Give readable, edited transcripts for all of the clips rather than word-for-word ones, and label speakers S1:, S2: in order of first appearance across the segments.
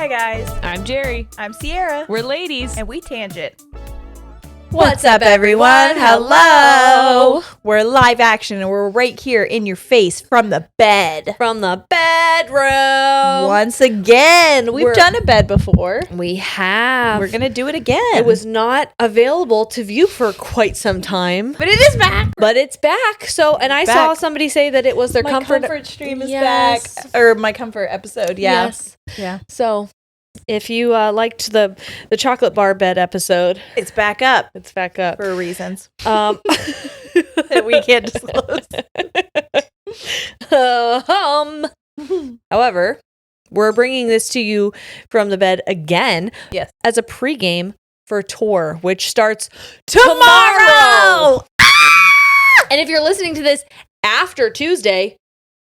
S1: Hi guys,
S2: I'm Jerry.
S1: I'm Sierra.
S2: We're ladies.
S1: And we tangent.
S2: What's up, everyone? Hello.
S1: We're live action and we're right here in your face from the bed.
S2: From the bedroom.
S1: Once again, we've done a bed before.
S2: We have.
S1: We're going to do it again.
S2: It was not available to view for quite some time.
S1: But it is back.
S2: But it's back. So, and I saw somebody say that it was their
S1: my
S2: comfort
S1: stream is
S2: Yes.
S1: back. Or my comfort episode, yeah.
S2: Yes.
S1: Yeah.
S2: So, if you liked the chocolate bar bed episode,
S1: It's back up.
S2: it's back up.
S1: For reasons
S2: Um,
S1: that we can't disclose.
S2: However, we're bringing this to you from the bed again
S1: Yes.
S2: as a pregame for tour, which starts
S1: Tomorrow!
S2: And if you're listening to this after Tuesday,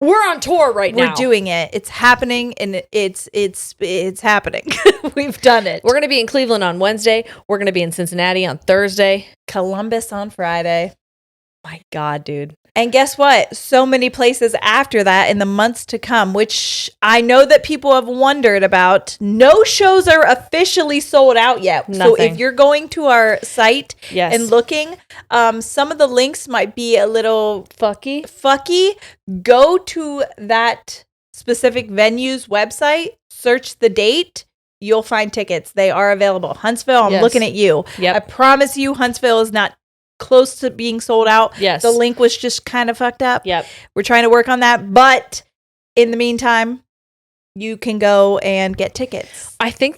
S2: we're on tour right now.
S1: We're doing it. It's happening, and it's happening. We've done it.
S2: We're going to be in Cleveland on Wednesday. We're going to be in Cincinnati on Thursday.
S1: Columbus on Friday.
S2: My God, dude.
S1: And guess what? So many places after that in the months to come, which I know that people have wondered about. No shows are officially sold out yet.
S2: Nothing.
S1: So if you're going to our site
S2: Yes.
S1: and looking, some of the links might be a little
S2: Fucky.
S1: Go to that specific venue's website, search the date. You'll find tickets. They are available. Huntsville, I'm
S2: Yes.
S1: looking at you.
S2: Yep.
S1: I promise you, Huntsville is not close to being sold out.
S2: Yes.
S1: The link was just kind of fucked up.
S2: Yep.
S1: We're trying to work on that. But in the meantime, you can go and get tickets.
S2: I think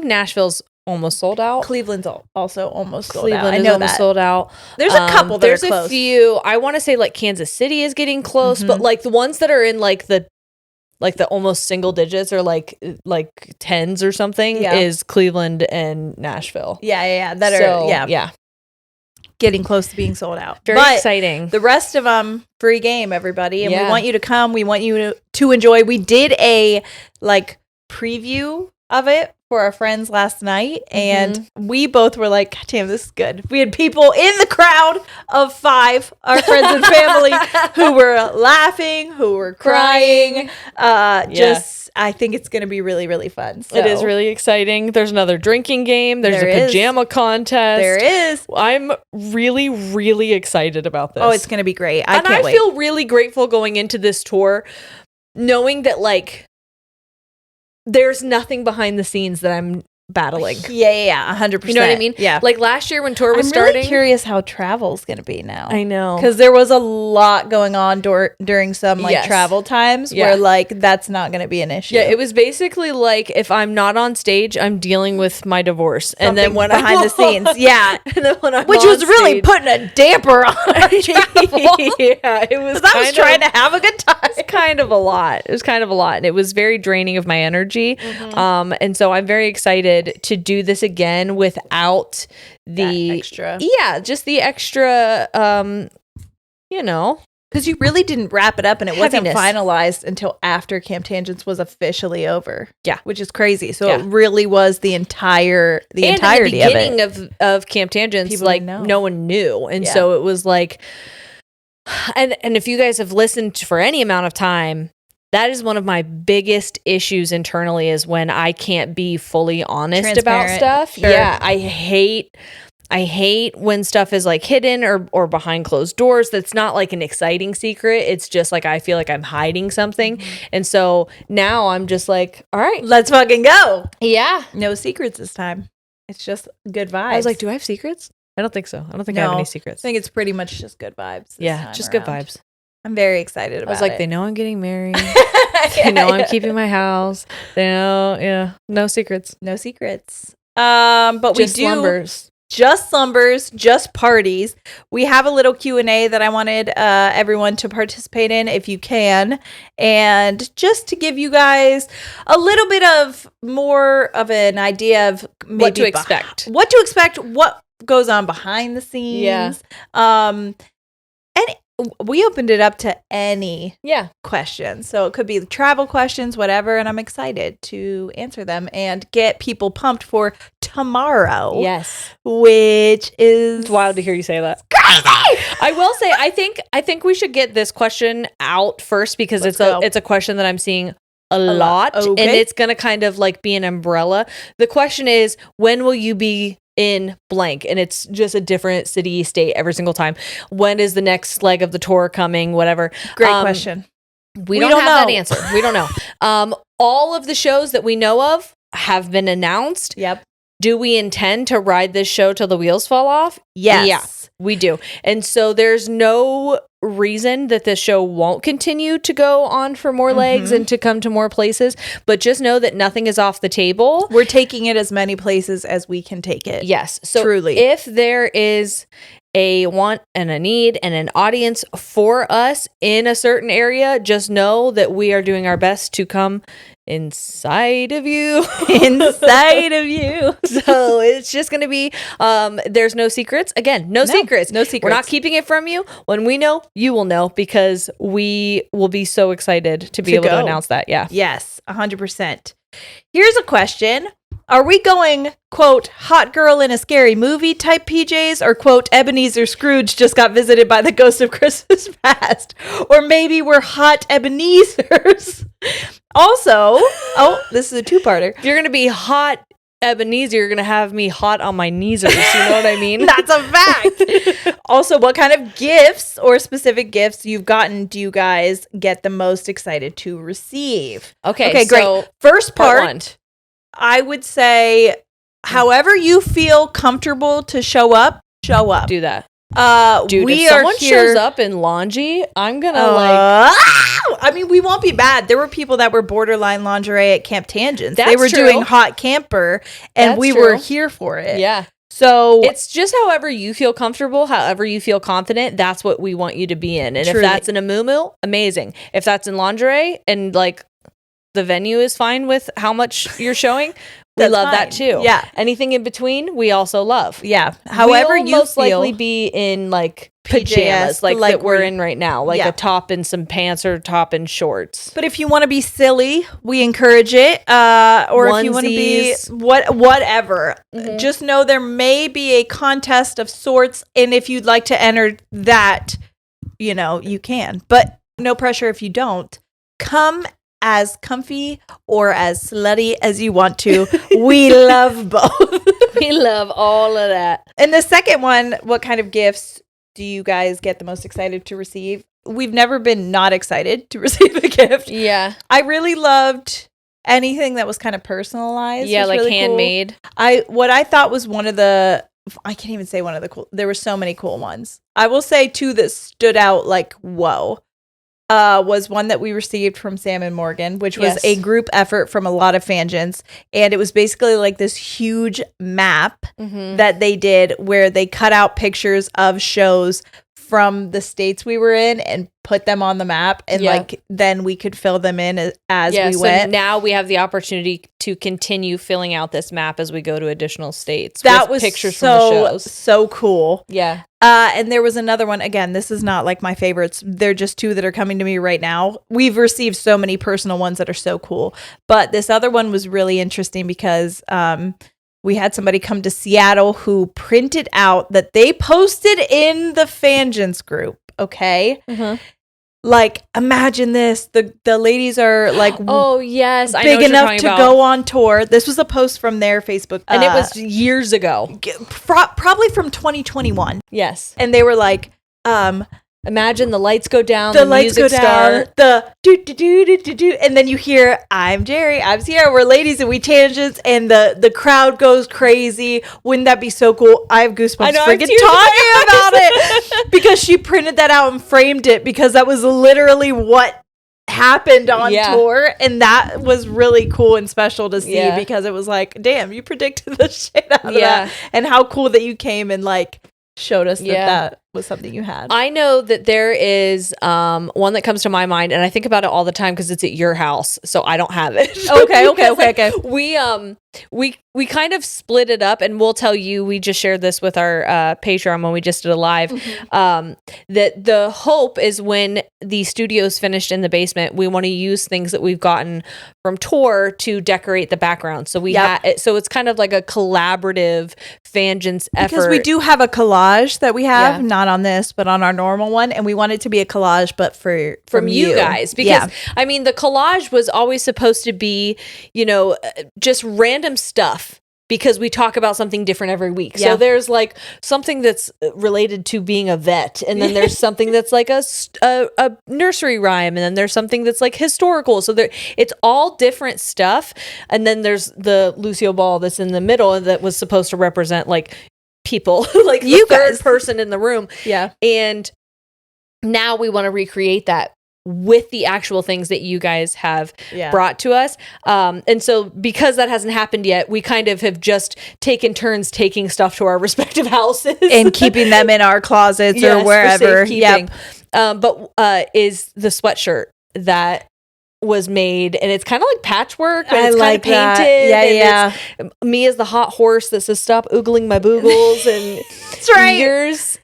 S2: Nashville's almost sold out.
S1: Cleveland's also almost sold
S2: Cleveland
S1: out. I
S2: is
S1: know
S2: almost
S1: that.
S2: sold out.
S1: There's a couple that
S2: There's
S1: are close.
S2: a few. I want to say like Kansas City is getting close, but like the ones that are in like the almost single digits or like tens or something
S1: Yeah.
S2: is Cleveland and Nashville.
S1: Yeah.
S2: Yeah.
S1: Getting close to being sold out.
S2: Very
S1: But
S2: exciting.
S1: the rest of them, free game, everybody. And we
S2: Yeah.
S1: want you to come. We want you to enjoy. We did a preview of it for our friends last night, and we both were like, God damn, this is good. We had people in the crowd of 5, our friends and family, who were laughing, who were crying. I think it's going to be really, really fun. So.
S2: It is really exciting. There's another drinking game. There's
S1: There
S2: a
S1: is.
S2: pajama contest.
S1: There is.
S2: I'm really, really excited about this.
S1: Oh, it's going to be great. I can't wait.
S2: feel really grateful going into this tour, knowing that there's nothing behind the scenes that I'm battling.
S1: Yeah, 100%.
S2: You know what I mean?
S1: Yeah.
S2: Like last year when tour was
S1: I'm
S2: starting.
S1: really curious how travel's going to be now.
S2: I know.
S1: Because there was a lot going on during some
S2: Yes.
S1: travel times
S2: Yeah.
S1: where that's not going to be an issue.
S2: Yeah, it was basically like if I'm not on stage, I'm dealing with my divorce, and then when
S1: behind the scenes, yeah,
S2: and then when I'm
S1: which
S2: on
S1: was really
S2: stage-
S1: putting a damper on our travel.
S2: Yeah, it was.
S1: I was trying to have a good time.
S2: It's kind of a lot. It was kind of a lot, and it was very draining of my energy. And so I'm very excited to do this again without the
S1: extra.
S2: Yeah, just the extra.
S1: Because you really didn't wrap it up, and it
S2: Heaviness.
S1: wasn't finalized until after Camp Tangents was officially over.
S2: Yeah.
S1: Which is crazy. So
S2: Yeah.
S1: it really was the entirety
S2: and
S1: of
S2: in the beginning
S1: it.
S2: of Camp Tangents,
S1: People didn't know.
S2: no one knew, and
S1: Yeah.
S2: so it was like, and if you guys have listened for any amount of time, that is one of my biggest issues internally is when I can't be fully honest about
S1: Transparent.
S2: stuff.
S1: Sure.
S2: Yeah, I hate when stuff is like hidden or behind closed doors. That's not like an exciting secret. It's just like I feel like I'm hiding something, and so now I'm just like, all right,
S1: Let's fucking go.
S2: yeah.
S1: No secrets this time. It's just good vibes.
S2: I was like, do I have secrets? I don't think so. I don't think I have
S1: No.
S2: any
S1: I
S2: secrets.
S1: think it's pretty much just good vibes. This
S2: Yeah,
S1: time
S2: just good
S1: around.
S2: vibes.
S1: I'm very excited about it.
S2: I was like, they know I'm getting married. They know I'm keeping my house. They know, no secrets.
S1: no secrets. But
S2: Just
S1: we do
S2: slumbers.
S1: just slumbers, just parties. We have a little Q&A that I wanted everyone to participate in if you can, and just to give you guys a little bit of more of an idea of maybe
S2: What to expect.
S1: What goes on behind the scenes.
S2: Yeah.
S1: And we opened it up to any questions. So it could be travel questions, whatever. And I'm excited to answer them and get people pumped for tomorrow.
S2: Yes.
S1: Which is
S2: It's wild to hear you say that.
S1: crazy.
S2: I will say, I think we should get this question out first because
S1: Let's go.
S2: it's a question that I'm seeing a lot.
S1: Okay.
S2: And it's going to kind of like be an umbrella. The question is, when will you be in blank? And it's just a different city, state every single time. When is the next leg of the tour coming? Whatever.
S1: Great question.
S2: We don't have that answer. We don't know. All of the shows that we know of have been announced.
S1: Yep.
S2: Do we intend to ride this show till the wheels fall off?
S1: Yes.
S2: Yeah, we do. And so there's no reason that this show won't continue to go on for more legs and to come to more places. But just know that nothing is off the table.
S1: We're taking it as many places as we can take it.
S2: Yes. So
S1: truly,
S2: if there is a want and a need and an audience for us in a certain area, just know that we are doing our best to come inside of you.
S1: Inside of you.
S2: So it's just going to be, there's no secrets. Again, no secrets.
S1: No secrets.
S2: We're not keeping it from you. When we know, you will know, because we will be so excited to be able to announce that. Yeah.
S1: Yes, 100%. Here's a question. Are we going, quote, hot girl in a scary movie type PJs, or, quote, Ebenezer Scrooge just got visited by the ghost of Christmas past? Or maybe we're hot Ebenezers. Also, this is a two-parter.
S2: If you're going to be hot Ebenezer, you're going to have me hot on my kneesers. You know what I mean?
S1: That's a fact. Also, what kind of gifts or specific gifts you've gotten do you guys get the most excited to receive? Okay, great. First part. I would say, however you feel comfortable to show up.
S2: Do that.
S1: Dude,
S2: if someone shows up in lingerie, I'm gonna
S1: I mean, we won't be bad. There were people that were borderline lingerie at Camp Tangents.
S2: That's
S1: they were
S2: true.
S1: doing hot camper, and we were here for it.
S2: Yeah.
S1: So
S2: it's just however you feel comfortable, however you feel confident, that's what we want you to be in. And
S1: truly.
S2: If that's in a muumuu, amazing. If that's in lingerie and like the venue is fine with how much you're showing, we love that too.
S1: Yeah.
S2: Anything in between, we also love.
S1: Yeah. However
S2: we'll
S1: you
S2: most
S1: feel.
S2: likely be in like
S1: PJs,
S2: pajamas, like that we're in right now, like a top and some pants or top and shorts.
S1: But if you want to be silly, we encourage it. Or if you want to be whatever, just know there may be a contest of sorts, and if you'd like to enter that, you can. But no pressure if you don't. Come as comfy or as slutty as you want to. We love both.
S2: We love all of that.
S1: And the second one, what kind of gifts do you guys get the most excited to receive? We've never been not excited to receive a gift.
S2: Yeah.
S1: I really loved anything that was kind of personalized.
S2: Yeah, like
S1: really
S2: handmade.
S1: Cool. What I thought was I can't even say one of the cool, there were so many cool ones. I will say two that stood out like, whoa. Was one that we received from Sam and Morgan, which was a group effort from a lot of fangents. And it was basically like this huge map that they did where they cut out pictures of shows from the states we were in and put them on the map, and then we could fill them in as we went.
S2: Now we have the opportunity to continue filling out this map as we go to additional states.
S1: That was
S2: pictures from the shows.
S1: So cool.
S2: Yeah.
S1: And there was another one. Again, this is not like my favorites. They're just two that are coming to me right now. We've received so many personal ones that are so cool. But this other one was really interesting because we had somebody come to Seattle who printed out that they posted in the Fangents group. Okay. Like, imagine this. The ladies are like,
S2: oh yes,
S1: big enough to go on tour. This was a post from their Facebook,
S2: and it was years ago,
S1: probably from 2021.
S2: Yes,
S1: and they were like,
S2: imagine the lights go down,
S1: the lights go down, the do, and then you hear, "I'm Jerry, I'm Sierra, we're ladies and we tangents," and the crowd goes crazy. Wouldn't that be so cool? I have goosebumps freaking talking about it because she printed that out and framed it because that was literally what happened on tour, and that was really cool and special to see because it was like, damn, you predicted the shit out of that, and how cool that you came and like showed us that was something you had.
S2: I know that there is one that comes to my mind, and I think about it all the time because it's at your house, so I don't have it. Okay. We kind of split it up, and we'll tell you, we just shared this with our Patreon when we just did a live, that the hope is when the studio's finished in the basement, we want to use things that we've gotten from tour to decorate the background. So so it's kind of like a collaborative Fangents effort.
S1: Because we do have a collage that we have, not not on this, but on our normal one. And we want it to be a collage, but from
S2: you guys. Because, I mean, the collage was always supposed to be, just random stuff. Because we talk about something different every week. So there's like something that's related to being a vet. And then there's something that's like a nursery rhyme. And then there's something that's like historical. So it's all different stuff. And then there's the Lucio ball that's in the middle that was supposed to represent like people, like the third person in the room.
S1: Yeah.
S2: And now we want to recreate that with the actual things that you guys have brought to us. And so because that hasn't happened yet, we kind of have just taken turns taking stuff to our respective houses.
S1: And keeping them in our closets or wherever.
S2: Yep. But is the sweatshirt that was made, and it's kind of like patchwork, but it's kind of painted.
S1: Yeah.
S2: Me as the hot horse that says stop oogling my boogles, and
S1: that's right.
S2: Yours.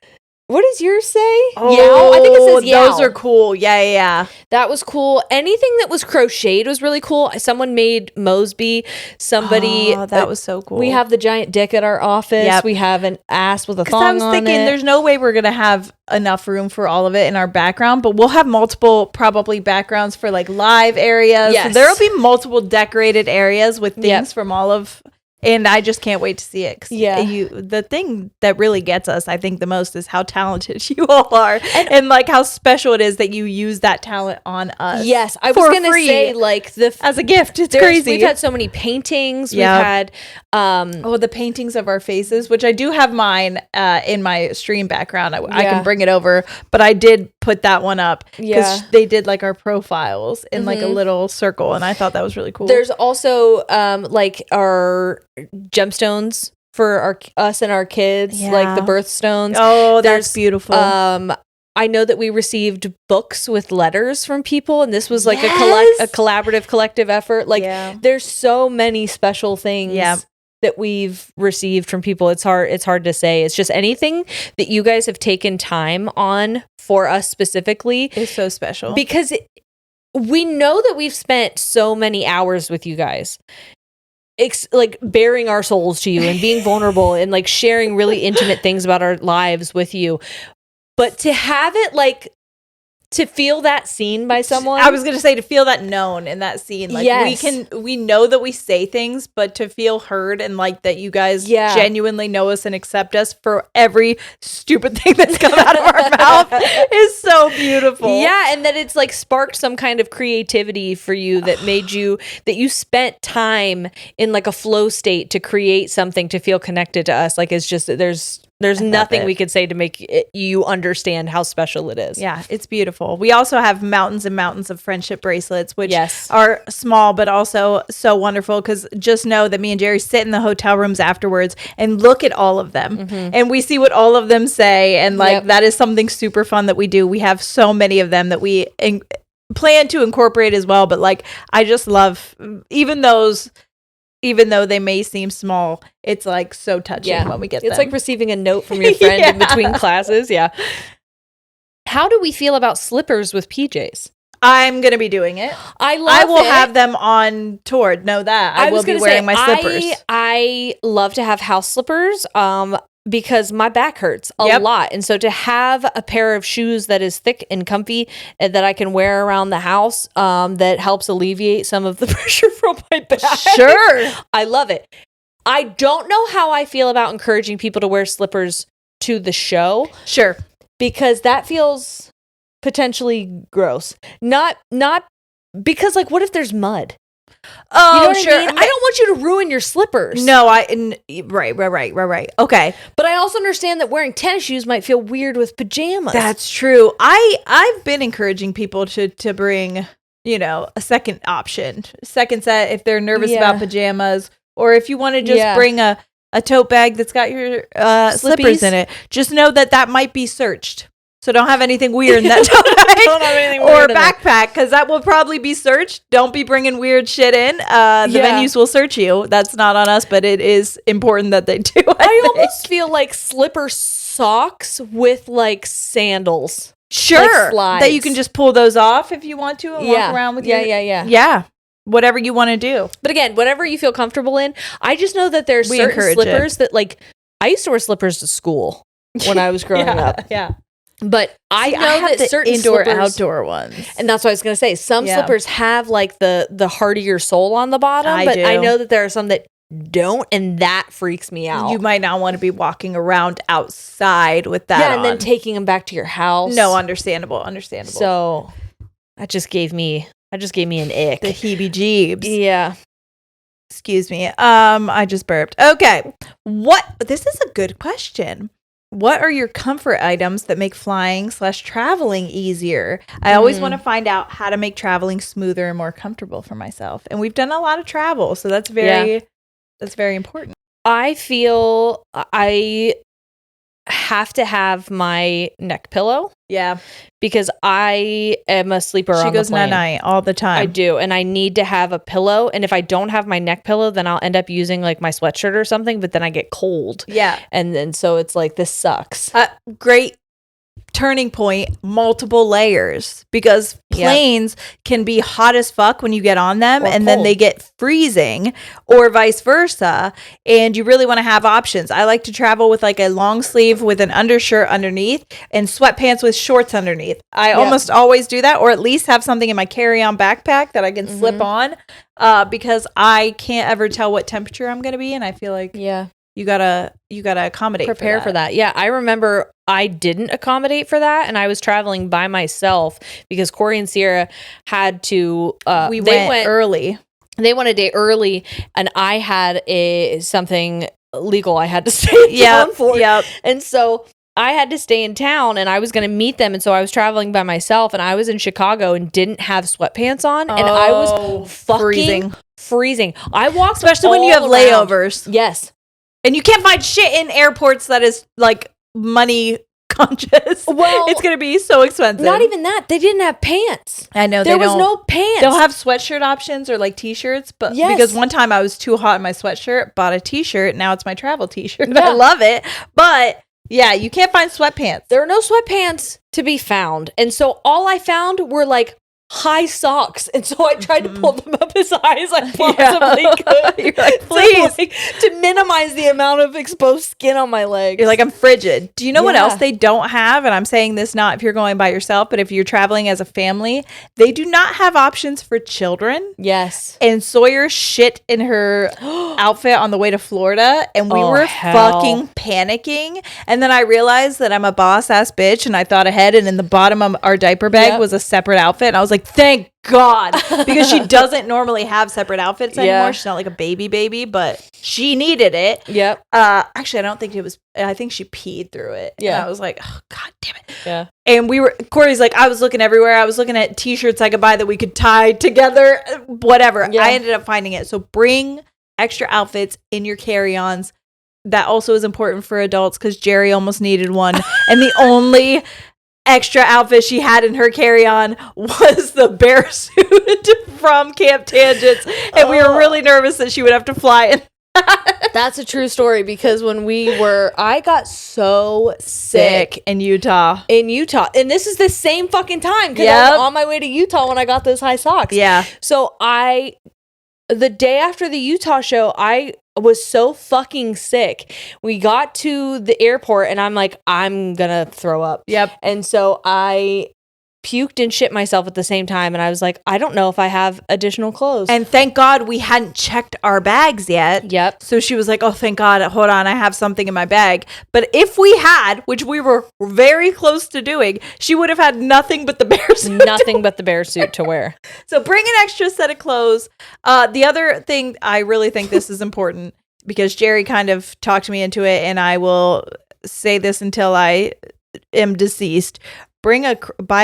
S2: What does yours say?
S1: Oh,
S2: yow? I think it says yow.
S1: Those are cool. Yeah.
S2: That was cool. Anything that was crocheted was really cool. Someone made Mosby. Somebody.
S1: Oh, that was so cool.
S2: We have the giant dick at our office. Yep. We have an ass with a thong on it. I was thinking
S1: there's no way we're going to have enough room for all of it in our background, but we'll have multiple probably backgrounds for like live areas.
S2: Yes.
S1: So there'll be multiple decorated areas with things from all of... And I just can't wait to see it. The thing that really gets us, I think, the most is how talented you all are, and like how special it is that you use that talent on us.
S2: Yes, I was going to say, like
S1: as a gift. It's crazy.
S2: We've had so many paintings. We've had
S1: the paintings of our faces, which I do have mine in my stream background. I can bring it over, but I did put that one up because they did like our profiles in like a little circle, and I thought that was really cool.
S2: There's also like our gemstones for us and our kids, like the birthstones.
S1: Oh, that's beautiful.
S2: I know that we received books with letters from people, and this was like a collaborative collective effort. Like there's so many special things that we've received from people. It's hard to say. It's just anything that you guys have taken time on for us specifically
S1: is so special,
S2: because we know that we've spent so many hours with you guys. Like bearing our souls to you and being vulnerable and like sharing really intimate things about our lives with you. But to have it like to feel that seen by someone.
S1: I was going to say to feel that known in that scene. Like we know that we say things, but to feel heard and like that you guys genuinely know us and accept us for every stupid thing that's come out of our mouth is so beautiful.
S2: Yeah. And that it's like sparked some kind of creativity for you that made you, that you spent time in like a flow state to create something to feel connected to us. Like it's just, there's nothing we could say to make you understand how special it is.
S1: Yeah, it's beautiful. We also have mountains and mountains of friendship bracelets, which are small, but also so wonderful because just know that me and Jerry sit in the hotel rooms afterwards and look at all of them. Mm-hmm. And we see what all of them say. And like that is something super fun that we do. We have so many of them that we plan to incorporate as well. But like, I just love even though they may seem small, it's like so touching when we get them.
S2: It's like receiving a note from your friend in between classes. Yeah. How do we feel about slippers with PJs?
S1: I'm going to be doing it. I will have them on tour. Know that. I will be wearing my slippers.
S2: I love to have house slippers because my back hurts a lot. And so to have a pair of shoes that is thick and comfy and that I can wear around the house that helps alleviate some of the pressure from my back.
S1: Sure.
S2: I love it. I don't know how I feel about encouraging people to wear slippers to the show.
S1: Sure.
S2: Because that feels potentially gross. Not because like what if there's mud?
S1: Oh,
S2: you know what
S1: sure.
S2: I mean? I don't want you to ruin your slippers.
S1: No, right. Okay.
S2: But I also understand that wearing tennis shoes might feel weird with pajamas.
S1: That's true. I've been encouraging people to bring, a second option, second set if they're nervous about pajamas, or if you want to just bring a tote bag that's got your slippers in it. Just know that might be searched. So don't have anything weird in that tote bag.
S2: Don't have anything weird
S1: or backpack, because that will probably be searched. Don't be bringing weird shit in. The venues will search you. That's not on us, but it is important that they do.
S2: I almost feel like slipper socks with like sandals.
S1: Sure. Like that you can just pull those off if you want to and walk around with Yeah. Whatever you want to do.
S2: But again, whatever you feel comfortable in. I just know that there's certain slippers that like, I used to wear slippers to school. when I was growing up.
S1: Yeah.
S2: But I know
S1: have
S2: that
S1: the
S2: certain
S1: indoor
S2: slippers,
S1: outdoor ones.
S2: and that's what I was going to say. Some slippers have like the hardier sole on the bottom, I know that there are some that don't, and that freaks me out.
S1: You might not want to be walking around outside with that
S2: and then taking them back to your house.
S1: No, understandable.
S2: So that just gave me an ick.
S1: The heebie-jeebs.
S2: Yeah.
S1: Excuse me. I just burped. Okay. This is a good question. What are your comfort items that make flying/traveling easier? I always want to find out how to make traveling smoother and more comfortable for myself. And we've done a lot of travel, so that's very important.
S2: I feel I have to have my neck pillow.
S1: Yeah.
S2: Because I am a sleeper on the plane.
S1: She goes night-night all the time.
S2: I do. And I need to have a pillow. And if I don't have my neck pillow, then I'll end up using like my sweatshirt or something. But then I get cold.
S1: Yeah.
S2: And then so it's like, this sucks.
S1: Great turning point, multiple layers, because planes can be hot as fuck when you get on them, and then they get freezing, or vice versa, and you really want to have options. I like to travel with like a long sleeve with an undershirt underneath and sweatpants with shorts underneath. I almost always do that, or at least have something in my carry-on backpack that I can slip on, because I can't ever tell what temperature I'm going to be, and I feel like you gotta accommodate,
S2: prepare for that. Yeah, I remember I didn't accommodate for that, and I was traveling by myself because Corey and Sierra had to.
S1: We went early.
S2: They went a day early, and I had something legal I had to stay in town for. And so I had to stay in town, and I was going to meet them, and so I was traveling by myself, and I was in Chicago and didn't have sweatpants on, and I was fucking freezing. I walked,
S1: especially when you have layovers.
S2: Yes.
S1: And you can't find shit in airports that is like money conscious.
S2: Well,
S1: it's going to be so expensive.
S2: Not even that. They didn't have pants.
S1: I know.
S2: There was no pants.
S1: They'll have sweatshirt options or like t-shirts. But because one time I was too hot in my sweatshirt, bought a t-shirt. Now it's my travel t-shirt. Yeah. I love it. But yeah, you can't find sweatpants.
S2: There are no sweatpants to be found. And so all I found were like high socks, and so I tried to pull them up as high as I possibly could.
S1: You're like, please,
S2: to minimize the amount of exposed skin on my legs.
S1: You're like, I'm frigid. Do you know what else they don't have? And I'm saying this not if you're going by yourself, but if you're traveling as a family, they do not have options for children.
S2: Yes.
S1: And Sawyer shit in her outfit on the way to Florida, and we were fucking panicking. And then I realized that I'm a boss ass bitch, and I thought ahead, and in the bottom of our diaper bag was a separate outfit, and I was like, thank God, because she doesn't normally have separate outfits anymore. She's not like a baby, but she needed it.
S2: Yep.
S1: Actually, I don't think it was. I think she peed through it.
S2: Yeah.
S1: And I was like, oh, God damn it.
S2: Yeah.
S1: And Corey's like, I was looking everywhere. I was looking at t-shirts I could buy that we could tie together, whatever. Yeah. I ended up finding it. So bring extra outfits in your carry-ons. That also is important for adults because Jerry almost needed one. And the only extra outfit she had in her carry-on was the bear suit from Camp Tangents, and we were really nervous that she would have to fly in.
S2: That's a true story, because when I got so sick
S1: in Utah,
S2: and this is the same fucking time because I was on my way to Utah when I got those high socks.
S1: Yeah.
S2: So the day after the Utah show, I was so fucking sick. We got to the airport, and I'm like, I'm gonna throw up.
S1: Yep.
S2: And so I puked and shit myself at the same time, and I was like, I don't know if I have additional clothes.
S1: And thank God we hadn't checked our bags yet.
S2: Yep.
S1: So she was like, oh, thank God, hold on, I have something in my bag. But if we had, which we were very close to doing, she would have had nothing but the bear suit.
S2: Nothing but the bear suit to wear.
S1: So bring an extra set of clothes. The other thing, I really think this is important, because Jerry kind of talked me into it, and I will say this until I am deceased. Buy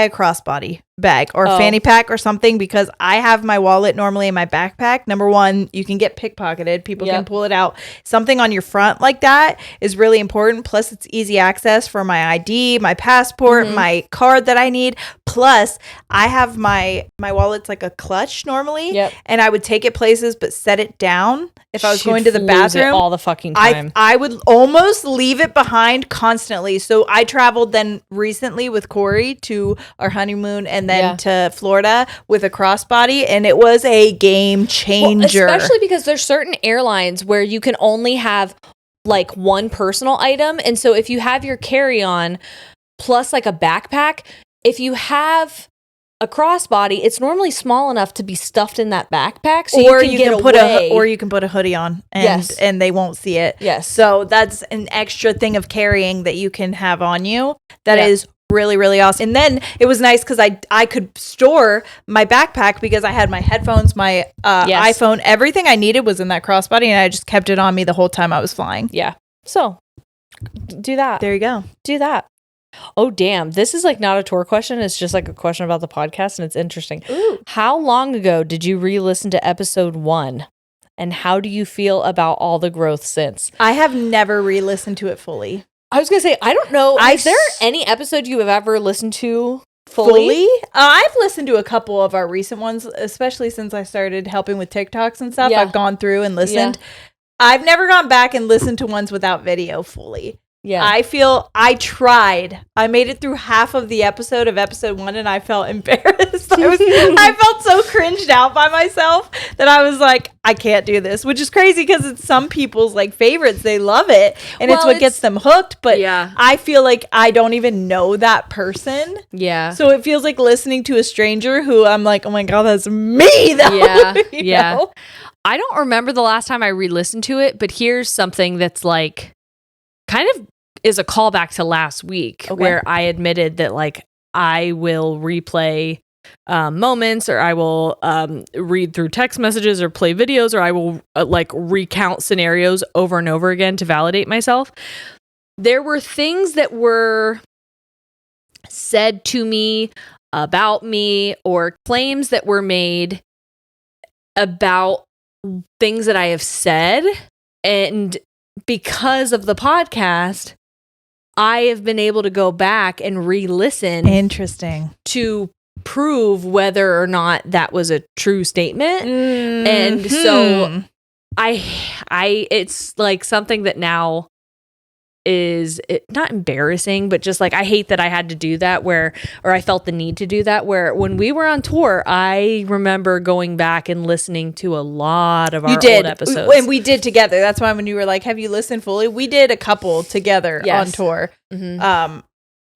S1: a crossbody bag or fanny pack or something, because I have my wallet normally in my backpack. Number one, you can get pickpocketed. People can pull it out. Something on your front like that is really important. Plus, it's easy access for my ID, my passport, my card that I need. Plus, I have my wallet's like a clutch normally, and I would take it places but set it down if I was going to the bathroom
S2: all the fucking time.
S1: I would almost leave it behind constantly. So I traveled then recently with Corey to our honeymoon, and then to Florida with a crossbody, and it was a game changer.
S2: Well, especially because there's certain airlines where you can only have like one personal item. And so if you have your carry-on plus like a backpack, if you have a crossbody, it's normally small enough to be stuffed in that backpack, so
S1: or
S2: you can
S1: put a hoodie on, and they won't see it.
S2: Yes.
S1: So that's an extra thing of carrying that you can have on you. That is really, really awesome. And then it was nice because I could store my backpack because I had my headphones, my iPhone, everything I needed was in that crossbody, and I just kept it on me the whole time I was flying.
S2: Yeah. So do that.
S1: There you go.
S2: Do that. Oh, damn. This is like not a tour question. It's just like a question about the podcast, and it's interesting.
S1: Ooh.
S2: How long ago did you re-listen to episode 1? And how do you feel about all the growth since?
S1: I have never re-listened to it fully.
S2: I was going to say, I don't know. Is there any episode you have ever listened to fully?
S1: I've listened to a couple of our recent ones, especially since I started helping with TikToks and stuff.
S2: Yeah.
S1: I've gone through and listened.
S2: Yeah.
S1: I've never gone back and listened to ones without video fully.
S2: Yeah.
S1: I feel I tried. I made it through half of the episode of episode 1 and I felt embarrassed. I felt so cringed out by myself that I was like, I can't do this, which is crazy because it's some people's like favorites. They love it and it's what gets them hooked. But I feel like I don't even know that person.
S2: Yeah.
S1: So it feels like listening to a stranger who I'm like, oh my God, that's me though.
S2: Yeah.
S1: You know?
S2: I don't remember the last time I re-listened to it, but here's something that's like kind of is a callback to last week where I admitted that like I will replay moments, or I will read through text messages or play videos, or I will like recount scenarios over and over again to validate myself. There were things that were said to me about me, or claims that were made about things that I have said, and because of the podcast, I have been able to go back and re-listen.
S1: Interesting.
S2: To prove whether or not that was a true statement. Mm-hmm. And so I it's like something that now is not embarrassing, but just like I hate that I had to do that, or I felt the need to do that, where when we were on tour, I remember going back and listening to a lot of our old episodes.
S1: And we did together. That's why when you were like, have you listened fully? We did a couple together on tour. Mm-hmm.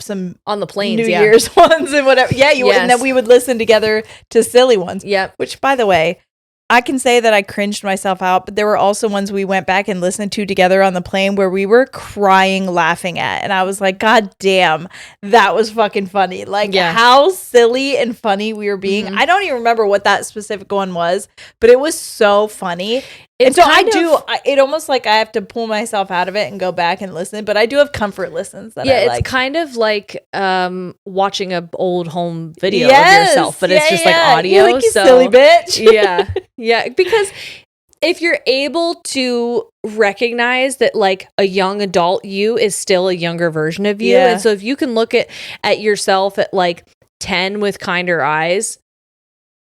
S1: Some
S2: on the planes,
S1: New Year's ones and whatever. Yeah, and then we would listen together to silly ones.
S2: Yep.
S1: Which, by the way, I can say that I cringed myself out, but there were also ones we went back and listened to together on the plane where we were crying, laughing at. And I was like, God damn, that was fucking funny. Like how silly and funny we were being. Mm-hmm. I don't even remember what that specific one was, but it was so funny. And so it almost like I have to pull myself out of it and go back and listen, but I do have comfort listens that I like.
S2: It's kind of like watching an old home video of yourself, but it's just like audio.
S1: You silly bitch.
S2: Yeah, because if you're able to recognize that like a young adult you is still a younger version of you, and so if you can look at yourself at like 10 with kinder eyes,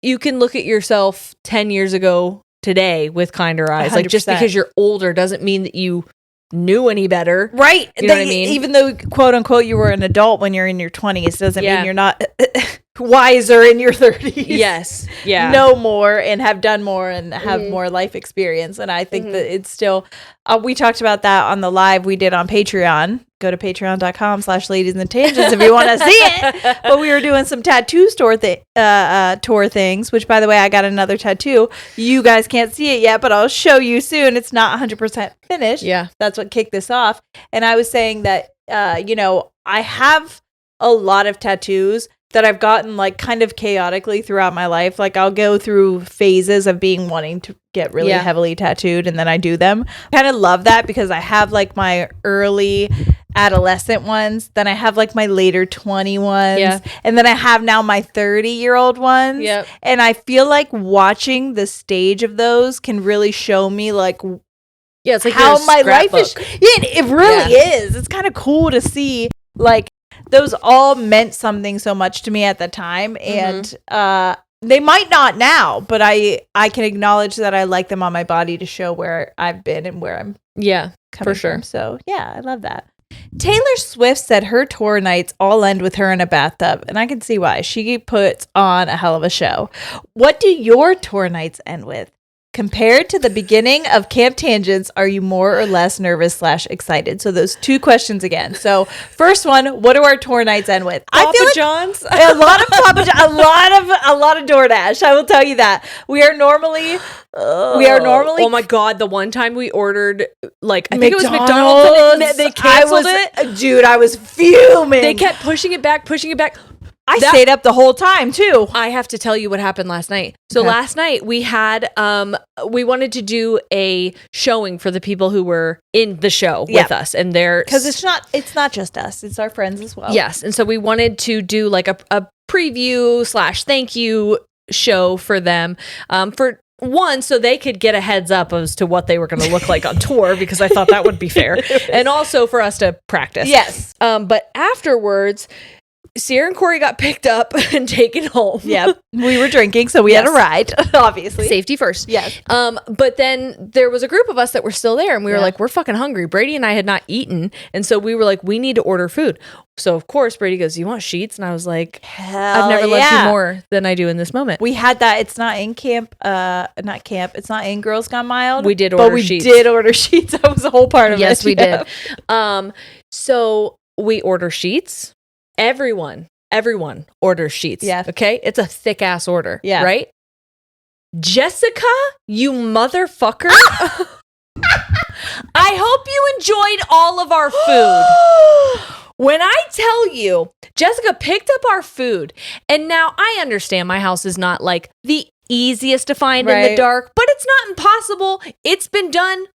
S2: you can look at yourself 10 years ago today with kinder eyes. 100%. Like just because you're older doesn't mean that you knew any better.
S1: Right.
S2: You know what I mean?
S1: Even though quote unquote you were an adult when you're in your 20s doesn't mean you're not wiser in your 30s.
S2: Yes. Yeah.
S1: Know more and have done more and have more life experience. And I think that it's still, we talked about that on the live we did on Patreon. Go to patreon.com/ladiesandtangents if you want to see it. But we were doing some tattoo tour things, which by the way, I got another tattoo. You guys can't see it yet, but I'll show you soon. It's not 100% finished.
S2: Yeah.
S1: That's what kicked this off. And I was saying that, I have a lot of tattoos that I've gotten like kind of chaotically throughout my life. Like I'll go through phases of wanting to get really heavily tattooed and then I do them. I kind of love that because I have like my early adolescent ones, then I have like my later 20 ones, and then I have now my 30-year-old ones.
S2: Yep.
S1: And I feel like watching the stage of those can really show me like
S2: it's like
S1: how my life is. It really is. It's kind of cool to see like those all meant something so much to me at the time, and they might not now, but I can acknowledge that I like them on my body to show where I've been and where I'm coming from. So I love that. Taylor Swift said her tour nights all end with her in a bathtub, and I can see why. She puts on a hell of a show. What do your tour nights end with? compared to the beginning of Camp Tangents, are you more or less nervous / excited? So those 2 questions again. So first one, what do our tour nights end with?
S2: Papa John's?
S1: A lot of Papa John, a lot of DoorDash. I will tell you that. We are normally.
S2: Oh my God! The one time we ordered, like, I think it was McDonald's, and they canceled it.
S1: Dude, I was fuming.
S2: They kept pushing it back.
S1: I stayed up the whole time too.
S2: I have to tell you what happened last night. So last night we had, we wanted to do a showing for the people who were in the show with us, and
S1: because it's not just us; it's our friends as well.
S2: Yes, and so we wanted to do like a preview / thank you show for them, for one, so they could get a heads up as to what they were going to look like on tour, because I thought that would be fair, and also for us to practice.
S1: Yes,
S2: but afterwards, Sierra and Corey got picked up and taken home.
S1: Yep. We were drinking, so we had a ride, obviously.
S2: Safety first.
S1: Yes.
S2: But then there was a group of us that were still there, and we were like, we're fucking hungry. Brady and I had not eaten, and so we were like, we need to order food. So, of course, Brady goes, you want sheets? And I was like, I've never loved you more than I do in this moment.
S1: We had that. It's not in camp. It's not in Girls Gone Wild.
S2: We did order sheets.
S1: But we did order sheets. That was the whole part of it.
S2: Yes, we did. So we order sheets. Everyone orders sheets.
S1: Yeah.
S2: Okay? It's a thick ass order.
S1: Yeah.
S2: Right? Jessica, you motherfucker. I hope you enjoyed all of our food. When I tell you, Jessica picked up our food, and now I understand my house is not like the easiest to find in the dark, but it's not impossible. It's been done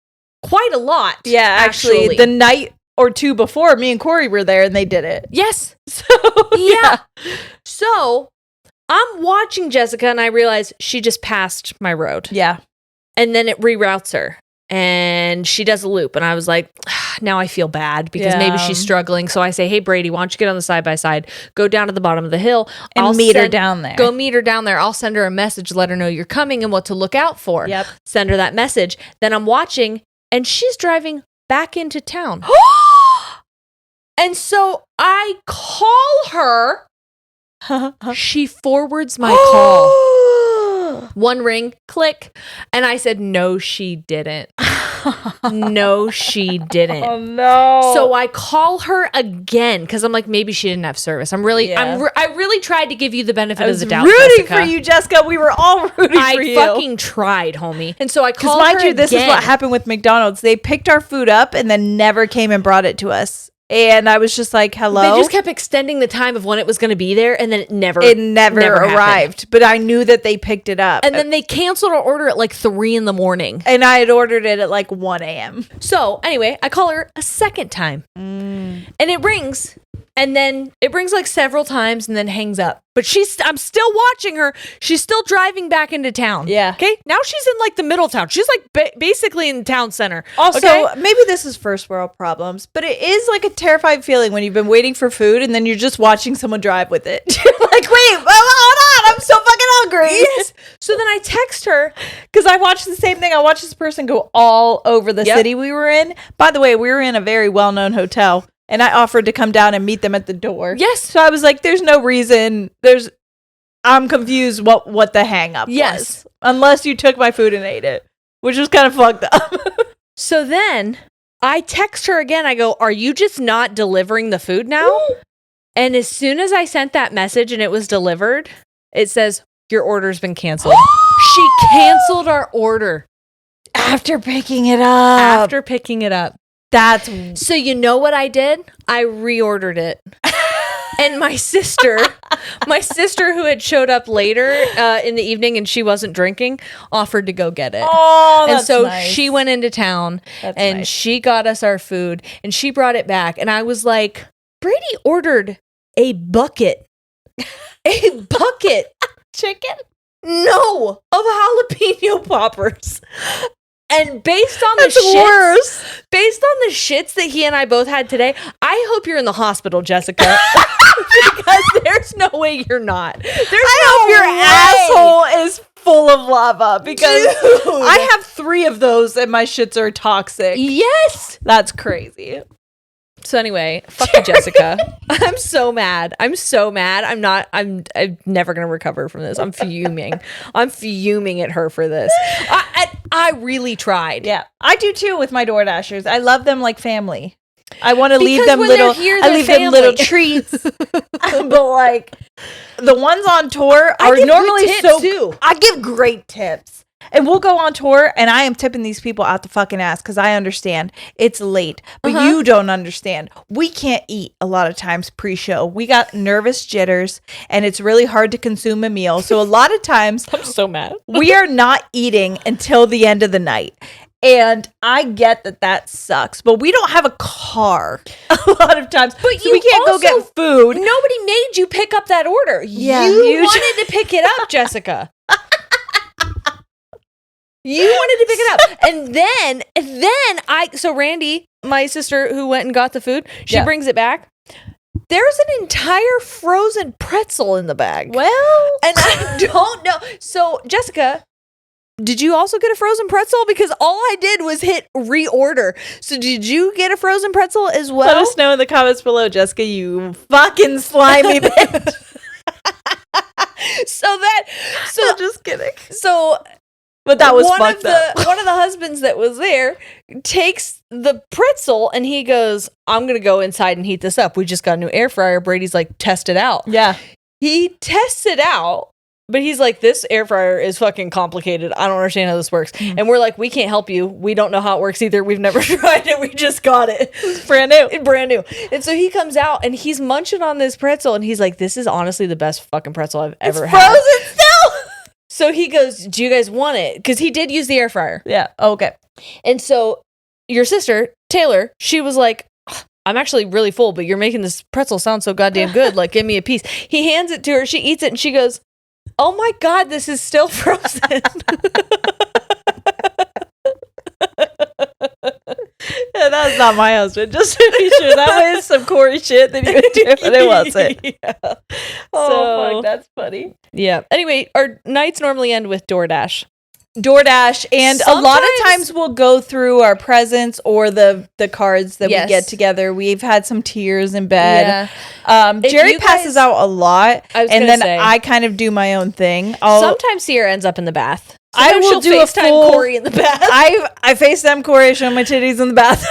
S2: quite a lot.
S1: Yeah, actually, the night or 2 before, me and Corey were there, and they did it.
S2: Yes. So, yeah. So I'm watching Jessica, and I realize she just passed my road.
S1: Yeah.
S2: And then it reroutes her, and she does a loop. And I was like, now I feel bad because maybe she's struggling. So I say, hey, Brady, why don't you get on the side-by-side, go down to the bottom of the hill.
S1: And meet her down there.
S2: Go meet her down there. I'll send her a message, let her know you're coming and what to look out for.
S1: Yep.
S2: Send her that message. Then I'm watching, and she's driving back into town. And so I call her. She forwards my call. One ring, click. And I said, no, she didn't. No, she didn't.
S1: Oh, no.
S2: So I call her again because I'm like, maybe she didn't have service. I really tried to give you the benefit of the doubt,
S1: rooting for you, Jessica. We were all rooting for you.
S2: I fucking tried, homie. And so I called her again.
S1: This is what happened with McDonald's. They picked our food up and then never came and brought it to us. And I was just like, hello?
S2: They just kept extending the time of when it was going to be there, and then it never
S1: arrived.
S2: Happened.
S1: But I knew that they picked it up.
S2: And then they canceled our order at like 3 a.m.
S1: And I had ordered it at like 1 a.m.
S2: So anyway, I call her a second time. And it rings. And then it rings like several times and then hangs up. But I'm still watching her. She's still driving back into town.
S1: Yeah.
S2: Okay. Now she's in like the middle of town. She's like basically in the town center.
S1: Also, maybe this is first world problems, but it is like a terrifying feeling when you've been waiting for food and then you're just watching someone drive with it. You're like, wait, hold on. I'm so fucking hungry.
S2: Yes. So then I text her
S1: because I watched the same thing. I watched this person go all over the city we were in. By the way, we were in a very well-known hotel. And I offered to come down and meet them at the door.
S2: Yes.
S1: So I was like, there's no reason. I'm confused what the hang up was. Unless you took my food and ate it, which was kind of fucked up.
S2: So then I text her again. I go, are you just not delivering the food now? Ooh. And as soon as I sent that message and it was delivered, it says, your order's been canceled. She canceled our order.
S1: After picking it up. So
S2: you know what I did? I reordered it. And my sister who had showed up later in the evening and she wasn't drinking, offered to go get it.
S1: Oh, that's
S2: And so
S1: nice.
S2: she went into town and she got us our food and she brought it back. And I was like, Brady ordered a bucket. A bucket.
S1: Chicken?
S2: No, of jalapeno poppers. And based on the shits that he and I both had today, I hope you're in the hospital, Jessica. Because there's no way you're not.
S1: I hope your asshole is full of lava because I have 3 of those and my shits are toxic.
S2: Yes.
S1: That's crazy.
S2: So anyway, fuck you, Jessica. I'm so mad. I'm I'm never going to recover from this. I'm fuming. I'm fuming at her for this. I really tried.
S1: Yeah, I do too with my Door Dashers. I love them like family. I want to leave
S2: Because
S1: them
S2: when
S1: little.
S2: they're here,
S1: I
S2: they're
S1: leave them
S2: family.
S1: little treats. But like the ones on tour
S2: I
S1: are
S2: give good
S1: normally
S2: tips,
S1: so.
S2: too.
S1: I give great tips, and we'll go on tour, and I am tipping these people out the fucking ass because I understand it's late, but you don't understand. We can't eat a lot of times pre-show. We got nervous jitters, and it's really hard to consume a meal. So a lot of times,
S2: I'm so mad.
S1: we are not eating until the end of the night. And I get that sucks, but we don't have a car a lot of times.
S2: But
S1: so we can't go get food.
S2: Nobody made you pick up that order.
S1: Yeah,
S2: you wanted to pick it up, Jessica. You wanted to pick it up. And then so Randy, my sister who went and got the food, she brings it back. There's an entire frozen pretzel in the bag.
S1: Well,
S2: and I don't know. So Jessica, did you also get a frozen pretzel? Because all I did was hit reorder. So did you get a frozen pretzel as well?
S1: let us know in the comments below, Jessica, you fucking slimy bitch.
S2: So
S1: Just kidding.
S2: So
S1: But that was fucked up.
S2: One of the husbands that was there takes the pretzel and he goes, I'm going to go inside and heat this up. We just got a new air fryer. Brady's like, test it out.
S1: Yeah.
S2: He tests it out, but he's like, this air fryer is fucking complicated. I don't understand how this works.
S1: Mm-hmm.
S2: And we're like, we can't help you. We don't know how it works either. We've never tried it. We just got it.
S1: It's brand new.
S2: Brand new. And so he comes out and he's munching on this pretzel and he's like, this is honestly the best fucking pretzel I've ever had.
S1: Frozen still.
S2: So he goes, do you guys want it? Because he did use the air fryer.
S1: Yeah. Okay.
S2: And so your sister, Taylor, she was like, I'm actually really full, but you're making this pretzel sound so goddamn good. Like, give me a piece. He hands it to her. She eats it and she goes, oh my God, this is still frozen.
S1: Yeah, that's not my husband. Just to be sure, that was some Corey shit that you would do, but it wasn't.
S2: Yeah.
S1: Oh, fuck, that's funny.
S2: Yeah. Anyway, our nights normally end with DoorDash.
S1: And a lot of times we'll go through our presents or the cards that we get together. We've had some tears in bed.
S2: Yeah.
S1: Jerry passes out a lot, and then I kind of do my own thing.
S2: Sometimes Sierra ends up in the bath.
S1: I will do a full
S2: Corey in the bath.
S1: I FaceTime Corey, show my titties in the bath.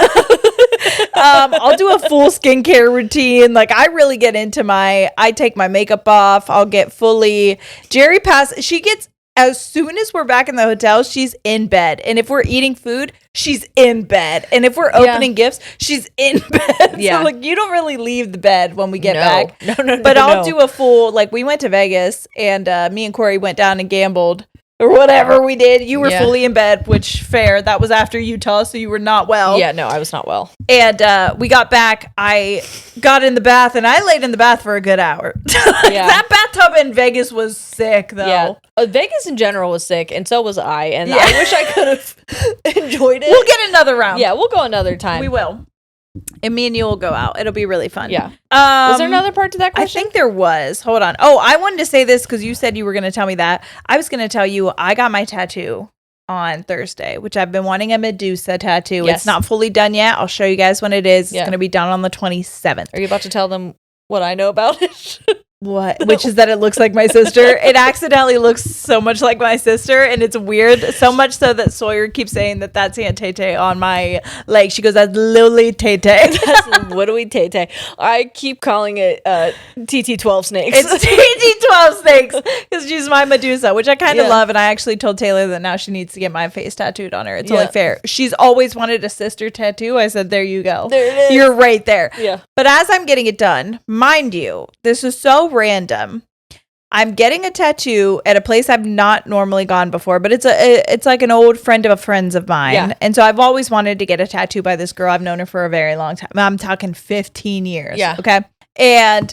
S1: I'll do a full skincare routine. Like, I really get into I take my makeup off. I'll get fully. Jerry she gets. As soon as we're back in the hotel, she's in bed. And if we're eating food, she's in bed. And if we're opening gifts, she's in bed.
S2: Yeah.
S1: So, like, you don't really leave the bed when we get back.
S2: No.
S1: But I'll do a full, like, we went to Vegas and me and Corey went down and gambled or whatever we did. You were fully in bed, which fair. That was after Utah, so you were not well.
S2: Yeah, no, I was not well.
S1: And we got back. I got in the bath and I laid in the bath for a good hour. That bathtub in Vegas was sick, though.
S2: Yeah. Vegas in general was sick, and so was I. And I wish I could have enjoyed it.
S1: We'll get another round.
S2: Yeah, we'll go another time.
S1: We will. And me and you will go out. It'll be really fun.
S2: Yeah. Was there another part to that question?
S1: I think there was. Hold on. Oh, I wanted to say this because you said you were going to tell me that. I was going to tell you I got my tattoo on Thursday, which I've been wanting a Medusa tattoo.
S2: Yes.
S1: It's not fully done yet. I'll show you guys when it is. It's going to be done on the 27th.
S2: Are you about to tell them what I know about it?
S1: What? No. Which is that it looks like my sister. It accidentally looks so much like my sister, and it's weird. So much so that Sawyer keeps saying that that's Aunt Tay-Tay on my leg. She goes, that's Lily Tay-Tay.
S2: That's literally Tay-Tay. I keep calling it TT12 snakes.
S1: It's TT12 snakes because she's my Medusa, which I kind of love. And I actually told Taylor that now she needs to get my face tattooed on her. It's only fair. She's always wanted a sister tattoo. I said, there you go.
S2: There it is.
S1: You're right there.
S2: Yeah.
S1: But as I'm getting it done, mind you, this is so random. I'm getting a tattoo at a place I've not normally gone before, but it's like an old friend of a friend's of mine. Yeah. And so I've always wanted to get a tattoo by this girl. I've known her for a very long time. I'm talking 15 years. Yeah. Okay. And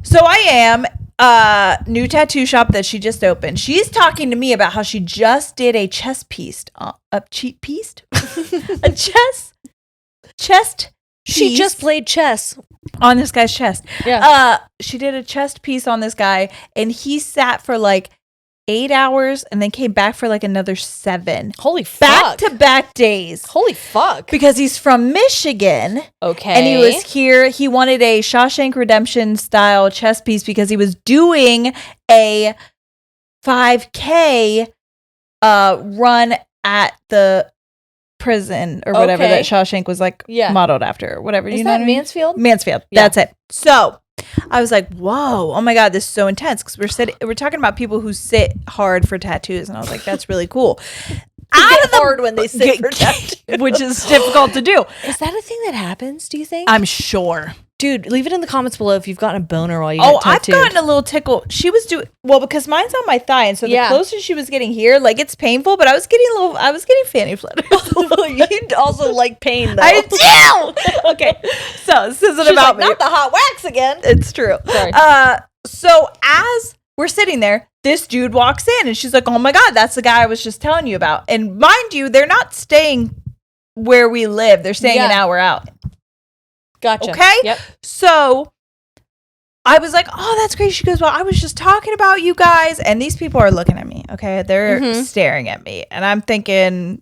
S1: so I am new tattoo shop that she just opened. She's talking to me about how she just did a chest piece. Chest.
S2: She just played chess
S1: on this guy's chest.
S2: Yeah.
S1: She did a chest piece on this guy, and he sat for like 8 hours and then came back for like another 7.
S2: Holy fuck.
S1: Back-to-back days.
S2: Holy fuck.
S1: Because he's from Michigan.
S2: Okay.
S1: And he was here. He wanted a Shawshank Redemption style chess piece because he was doing a 5K run at the prison or whatever that Shawshank was like modeled after or whatever.
S2: Is
S1: you know
S2: that
S1: what I mean?
S2: Mansfield?
S1: Mansfield. Yeah. That's it. So I was like, whoa, oh my God, this is so intense. Because we're talking about people who sit hard for tattoos. And I was like, that's really cool.
S2: Out of hard when they sit for tattoos.
S1: Which is difficult to do.
S2: Is that a thing that happens, do you think?
S1: I'm sure.
S2: Dude, leave it in the comments below if you've gotten a boner while you get tattooed.
S1: I've gotten a little tickle. She was doing well because mine's on my thigh, and so the closer she was getting here, like it's painful, but I was getting fanny flutters.
S2: You also like pain, though.
S1: I do. Okay, so this isn't about me.
S2: Not the hot wax again.
S1: It's true.
S2: Sorry.
S1: So as we're sitting there, this dude walks in, and she's like, "Oh my God, that's the guy I was just telling you about." And mind you, they're not staying where we live; they're staying an hour out.
S2: Gotcha.
S1: Okay?
S2: Yep.
S1: So I was like, oh, that's great. She goes, well, I was just talking about you guys. And these people are looking at me. Okay. They're staring at me. And I'm thinking,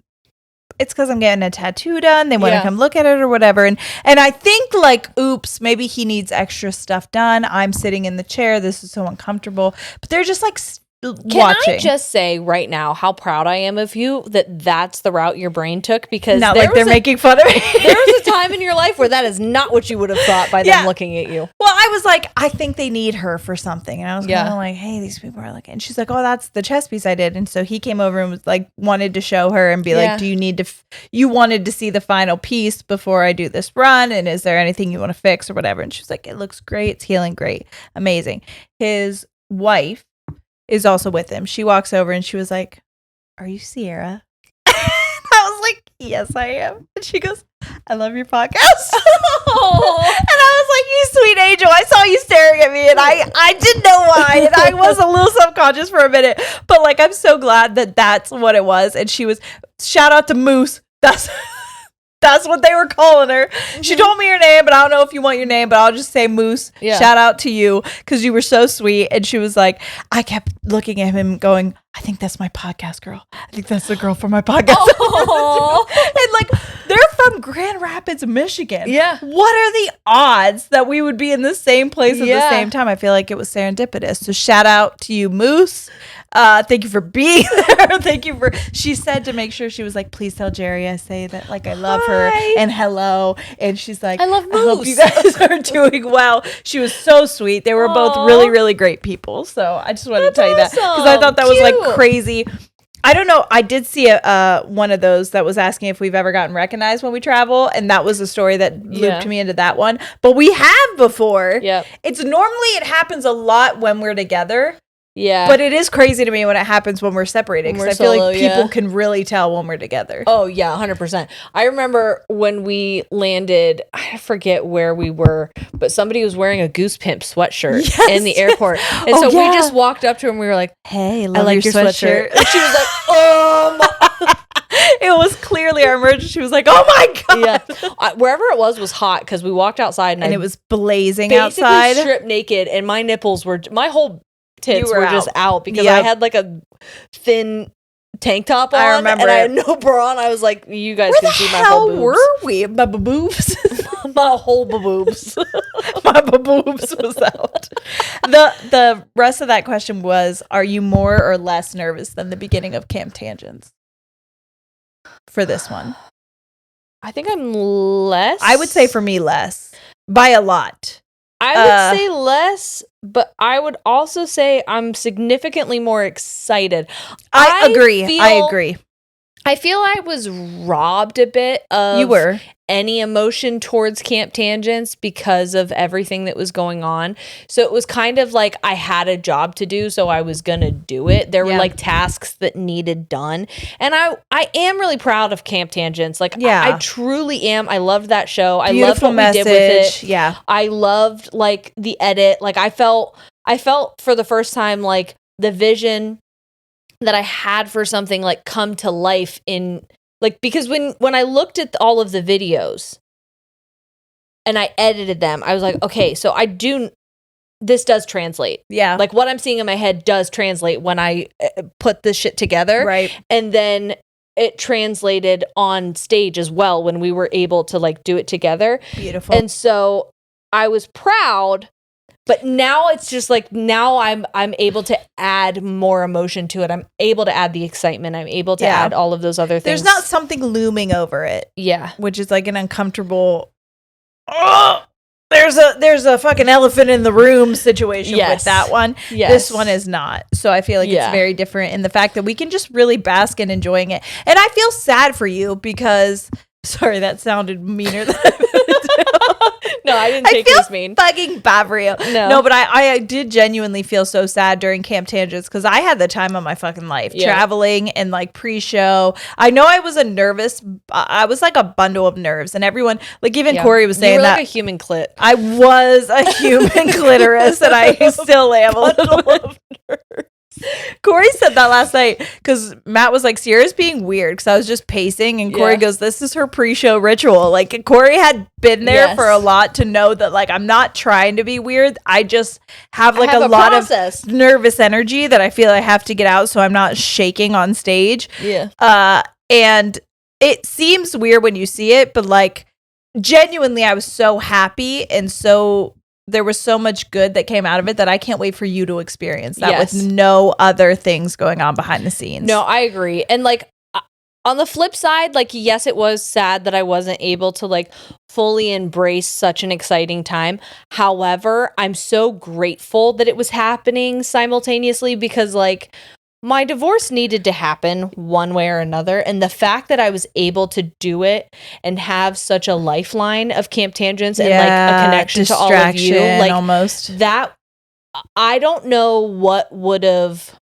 S1: it's because I'm getting a tattoo done. They want to come look at it or whatever. And I think like, oops, maybe he needs extra stuff done. I'm sitting in the chair. This is so uncomfortable. But they're just like watching.
S2: Can I just say right now how proud I am of you that that's the route your brain took? Because
S1: not like they're making fun of me.
S2: There was a time in your life where that is not what you would have thought by them looking at you.
S1: Well, I was like, I think they need her for something. And I was kind of like, hey, these people are looking. And she's like, oh, that's the chess piece I did. And so he came over and was like, wanted to show her and be like, do you need to, you wanted to see the final piece before I do this run? And is there anything you want to fix or whatever? And she was like, it looks great. It's healing great. Amazing. His wife is also with him. She walks over and she was like, are you Sierra? I was like, yes, I am. And she goes, I love your podcast. Oh. And I was like, you sweet angel. I saw you staring at me and I didn't know why. And I was a little subconscious for a minute. But like, I'm so glad that that's what it was. And she was, shout out to Moose. That's what they were calling her. She told me her name, but I don't know if you want your name, but I'll just say Moose. Yeah. Shout out to you because you were so sweet. And she was like, I kept looking at him going, I think that's my podcast girl. I think that's the girl for my podcast. And like, they're from Grand Rapids, Michigan.
S2: Yeah.
S1: What are the odds that we would be in the same place at the same time? I feel like it was serendipitous. So shout out to you, Moose. Thank you for being there. Thank you for, she said to make sure, she was like, please tell Jerry I say that like I love her and hello. And she's like,
S2: I love Moose.
S1: I hope you guys are doing well. She was so sweet. They were both really, really great people. So I just wanted to tell you that because I thought that was like crazy. I don't know. I did see one of those that was asking if we've ever gotten recognized when we travel. And that was a story that looped me into that one. But we have before.
S2: Yep.
S1: It happens a lot when we're together.
S2: Yeah.
S1: But it is crazy to me when it happens when we're separated because I feel like people can really tell when we're together.
S2: Oh, yeah, 100%. I remember when we landed, I forget where we were, but somebody was wearing a Goose Pimp sweatshirt in the airport. And we just walked up to her and we were like,
S1: hey,
S2: I like your sweatshirt. And she was like,
S1: it was clearly our emergency. She was like, oh my God.
S2: Yeah. Wherever it was hot because we walked outside and
S1: it was blazing outside.
S2: Stripped naked and my nipples were, my whole tits were just out because I had like a thin tank top on.
S1: I remember
S2: and I had no bra on. I was like, you guys can see my whole boobs.
S1: Where were we? My boobs?
S2: My whole boobs.
S1: My boobs was out. The rest of that question was, are you more or less nervous than the beginning of Camp Tangents for this one?
S2: I think I'm less.
S1: I would say for me less by a lot.
S2: I would say less, but I would also say I'm significantly more excited.
S1: I agree.
S2: I feel I was robbed a bit of any emotion towards Camp Tangents because of everything that was going on. So it was kind of like I had a job to do, so I was going to do it. There were like tasks that needed done. And I am really proud of Camp Tangents. Like I truly am. I loved that show.
S1: Beautiful
S2: I loved what we did with it.
S1: Yeah.
S2: I loved like the edit. Like I felt for the first time like the vision that I had for something like come to life in like, because when I looked at all of the videos and I edited them, I was like, okay, so I do this does translate.
S1: Yeah.
S2: Like what I'm seeing in my head does translate when I put this shit together.
S1: Right.
S2: And then it translated on stage as well when we were able to like do it together.
S1: Beautiful.
S2: And so I was proud, but now it's just like, now I'm able to add more emotion to it. I'm able to add the excitement. I'm able to add all of those other things.
S1: There's not something looming over it.
S2: Yeah.
S1: Which is like an uncomfortable, there's a fucking elephant in the room situation with that one.
S2: Yes.
S1: This one is not. So I feel like it's very different in the fact that we can just really bask in enjoying it. And I feel sad for you because, sorry, that sounded meaner than
S2: No, I didn't take this mean.
S1: Fucking bad for you. No, but I did genuinely feel so sad during Camp Tangents because I had the time of my fucking life traveling and like pre-show. I know I was I was like a bundle of nerves, and everyone, like even Corey was saying
S2: you were
S1: that
S2: like a human clit.
S1: I was a human clitoris, and I still am a little of nerves. Corey said that last night because Matt was like, Sierra's being weird because I was just pacing, and Corey goes, this is her pre-show ritual. Like Corey had been there for a lot to know that like I'm not trying to be weird. I just have like a lot of nervous energy that I feel I have to get out so I'm not shaking on stage. Yeah. And it seems weird when you see it, but like genuinely I was so happy, and so there was so much good that came out of it that I can't wait for you to experience that with no other things going on behind the scenes.
S2: No, I agree. And like on the flip side, like, yes, it was sad that I wasn't able to like fully embrace such an exciting time. However, I'm so grateful that it was happening simultaneously because like my divorce needed to happen one way or another. And the fact that I was able to do it and have such a lifeline of Camp Tangents and like a connection to all of you, like almost that, I don't know what would have.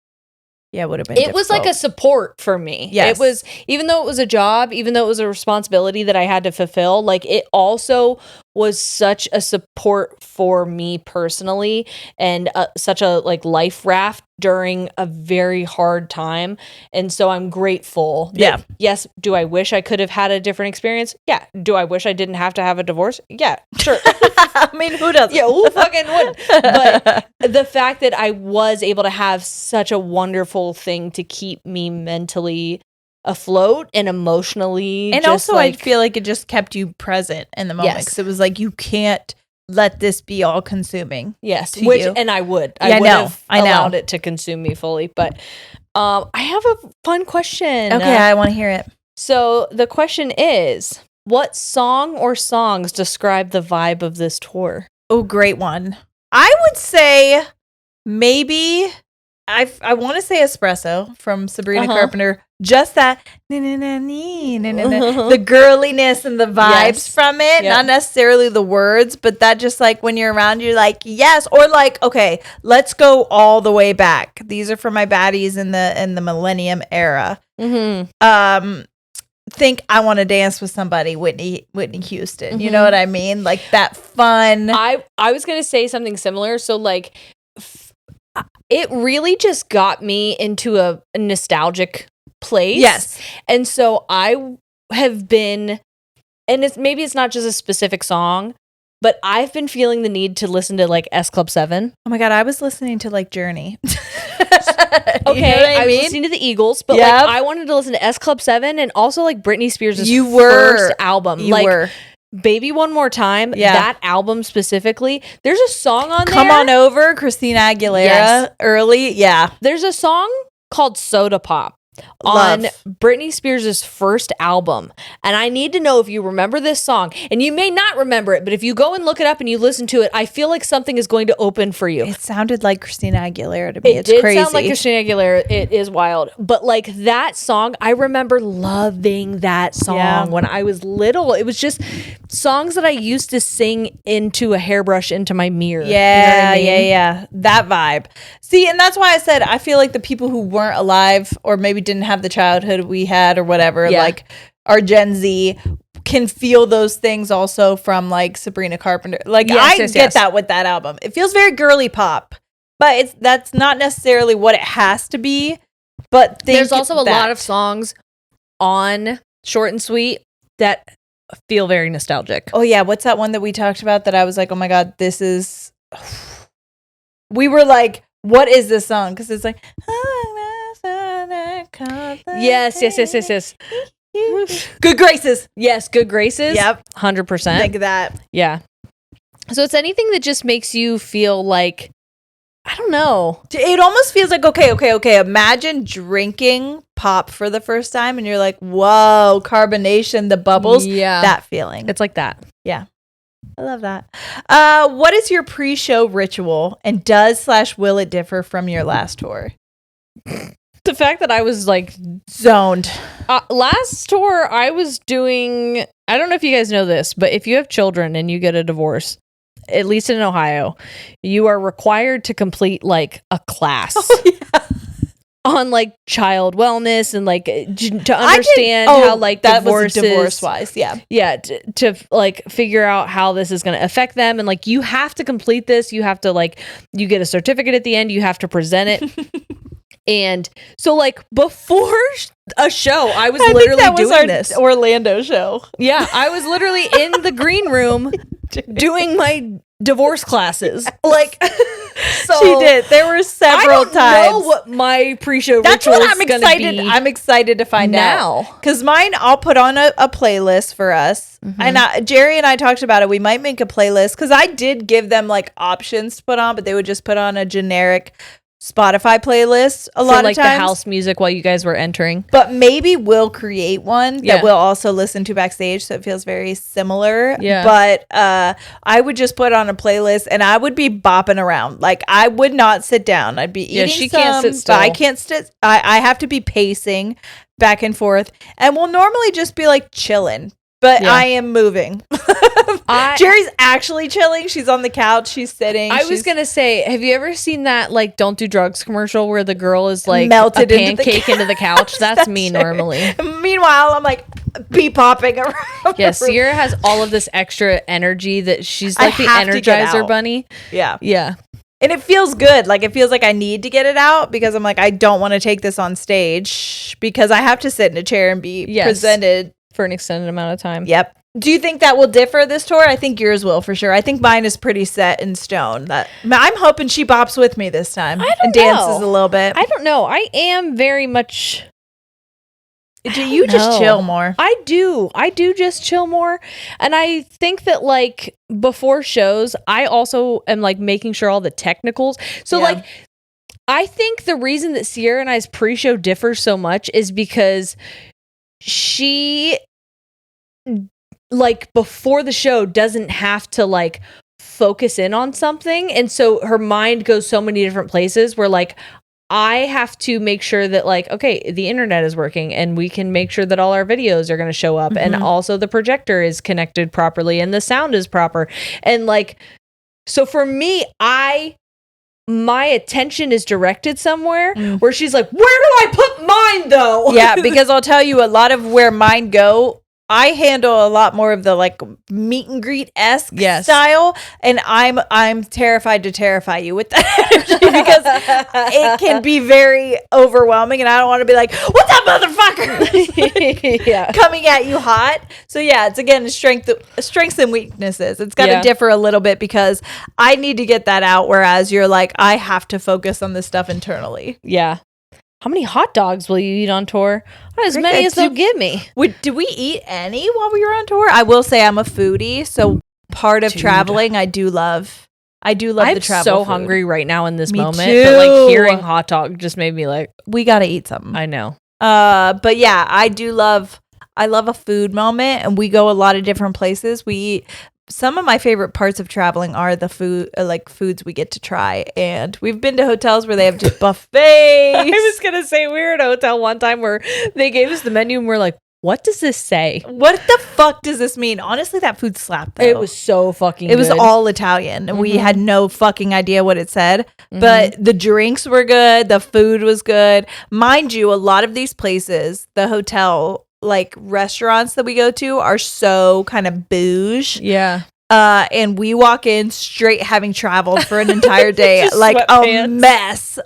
S1: Yeah, it would have been.
S2: It was like a support for me. Yes. It was, even though it was a job, even though it was a responsibility that I had to fulfill, like it also was such a support for me personally and such a like life raft during a very hard time. And so I'm grateful. That, yes. Do I wish I could have had a different experience? Yeah. Do I wish I didn't have to have a divorce? Yeah, sure.
S1: I mean, who doesn't?
S2: Yeah, who fucking would? But the fact that I was able to have such a wonderful thing to keep me mentally afloat and emotionally,
S1: and also like, I feel like it just kept you present in the moment because it was like you can't let this be all consuming.
S2: Yes, which you. And I would have allowed it to consume me fully. But I have a fun question.
S1: Okay, I want to hear it.
S2: So the question is, what song or songs describe the vibe of this tour?
S1: Oh, great one. I would say maybe I want to say Espresso from Sabrina Carpenter. Just that the girliness and the vibes from it, not necessarily the words, but that just like when you're around, you're like, yes, or like, okay, let's go all the way back. These are for my baddies in the millennium era. Think I Want to Dance with Somebody, Whitney Houston. You know what I mean? Like that fun.
S2: I was gonna say something similar. So like, it really just got me into a nostalgic place. Yes. And so I have been, and it's not just a specific song, but I've been feeling the need to listen to like S Club 7.
S1: Oh my God, I was listening to like Journey.
S2: Okay, I was listening to the Eagles, but like I wanted to listen to S Club 7 and also like Britney Spears' first album. You were. Baby One More Time, that album specifically, there's a song on there.
S1: Come On Over, Christina Aguilera, early,
S2: There's a song called Soda Pop on Britney Spears' first album. And I need to know if you remember this song. And you may not remember it, but if you go and look it up and you listen to it, I feel like something is going to open for you.
S1: It sounded like Christina Aguilera to me.
S2: It's crazy. It did sound like Christina Aguilera. It is wild. But like that song, I remember loving that song when I was little. It was just songs that I used to sing into a hairbrush into my mirror.
S1: Yeah, you know what I mean? Yeah. That vibe. See, and that's why I said I feel like the people who weren't alive or maybe didn't have the childhood we had or whatever, like our Gen Z, can feel those things also from like Sabrina Carpenter. Like I get that with that album. It feels very girly pop, but that's not necessarily what it has to be. But
S2: there's also a lot of songs on Short and Sweet that feel very nostalgic.
S1: Oh yeah, what's that one that we talked about that I was like, oh my God, this is we were like, what is this song? Because it's like,
S2: yes.
S1: Good Graces.
S2: Yes, Good Graces.
S1: Yep.
S2: 100%.
S1: Think of that.
S2: Yeah. So it's anything that just makes you feel like, I don't know.
S1: It almost feels like, okay. Imagine drinking pop for the first time and you're like, whoa, carbonation, the bubbles.
S2: Yeah.
S1: That feeling.
S2: It's like that.
S1: Yeah. I love that. What is your pre-show ritual, and will it differ from your last tour?
S2: The fact that I was like
S1: zoned.
S2: Last tour, I was doing, I don't know if you guys know this, but if you have children and you get a divorce, at least in Ohio, you are required to complete like a class. On like child wellness and like to understand how like
S1: that
S2: divorce
S1: wise,
S2: to like figure out how this is going to affect them, and like you have to complete this. You have to like, you get a certificate at the end. You have to present it. And so like before a show, I was literally doing this
S1: Orlando show.
S2: Yeah, I was literally in the green room doing my divorce classes. Like, so
S1: she did. There were several times. I
S2: don't know what my pre-show
S1: That's
S2: ritual
S1: what I'm
S2: is
S1: excited.
S2: be
S1: I'm excited to find
S2: now.
S1: out. Because mine, I'll put on a playlist for us.
S2: Mm-hmm.
S1: And Jerry and I talked about it. We might make a playlist. Because I did give them like options to put on, but they would just put on a generic Spotify playlist a lot of times.
S2: For like the house music while you guys were entering.
S1: But maybe we'll create one that we'll also listen to backstage, so it feels very similar.
S2: Yeah.
S1: But I would just put on a playlist and I would be bopping around. Like I would not sit down. I'd be eating
S2: she can't sit still.
S1: I can't sit. I have to be pacing back and forth. And we'll normally just be like chilling. But I am moving. Jerry's actually chilling. She's on the couch. She's sitting.
S2: I was going to say, have you ever seen that like Don't Do Drugs commercial where the girl is like
S1: melted
S2: a pancake into the couch? That's me normally.
S1: Meanwhile, I'm like popping around.
S2: Yeah, Sierra has all of this extra energy that she's like the Energizer bunny.
S1: Yeah.
S2: Yeah.
S1: And it feels good. Like, it feels like I need to get it out because I'm like, I don't want to take this on stage because I have to sit in a chair and be presented
S2: for an extended amount of time.
S1: Yep. Do you think that will differ this tour? I think yours will for sure. I think mine is pretty set in stone. That I'm hoping she bops with me this time and dances a little bit.
S2: I don't know. I am very much.
S1: Do you just chill more?
S2: I do just chill more. And I think that like before shows, I also am like making sure all the technicals. So like, I think the reason that Sierra and I's pre-show differs so much is because she like before the show doesn't have to like focus in on something, and so her mind goes so many different places where like I have to make sure that like, okay, the internet is working and we can make sure that all our videos are going to show up, and also the projector is connected properly and the sound is proper, and like so for me my attention is directed somewhere where she's like, where do I put mine though?
S1: Yeah, because I'll tell you a lot of where mine go, I handle a lot more of the like meet and greet-esque style, and I'm terrified to terrify you with that energy because it can be very overwhelming, and I don't want to be like, what's up, motherfucker? Coming at you hot. So yeah, it's again strengths and weaknesses. It's got to differ a little bit because I need to get that out, whereas you're like, I have to focus on this stuff internally.
S2: Yeah. How many hot dogs will you eat on tour? As many as they'll give me.
S1: Did we eat any while we were on tour? I will say I'm a foodie, so part of traveling I do love the travel.
S2: I'm so hungry right now in this moment. Too. But like hearing hot dog just made me like,
S1: we gotta eat something.
S2: I know.
S1: But yeah, I love a food moment, and we go a lot of different places. We eat. Some of my favorite parts of traveling are the food, like foods we get to try. And we've been to hotels where they have just buffets.
S2: I was going to say, we were at a hotel one time where they gave us the menu and we're like, what does this say?
S1: What the fuck does this mean? Honestly, that food slapped though.
S2: It was so fucking good.
S1: It was all Italian, and we had no fucking idea what it said. But the drinks were good. The food was good. Mind you, a lot of these places, the hotel like restaurants that we go to are so kind of bouge.
S2: Yeah.
S1: And we walk in straight having traveled for an entire day, like a mess.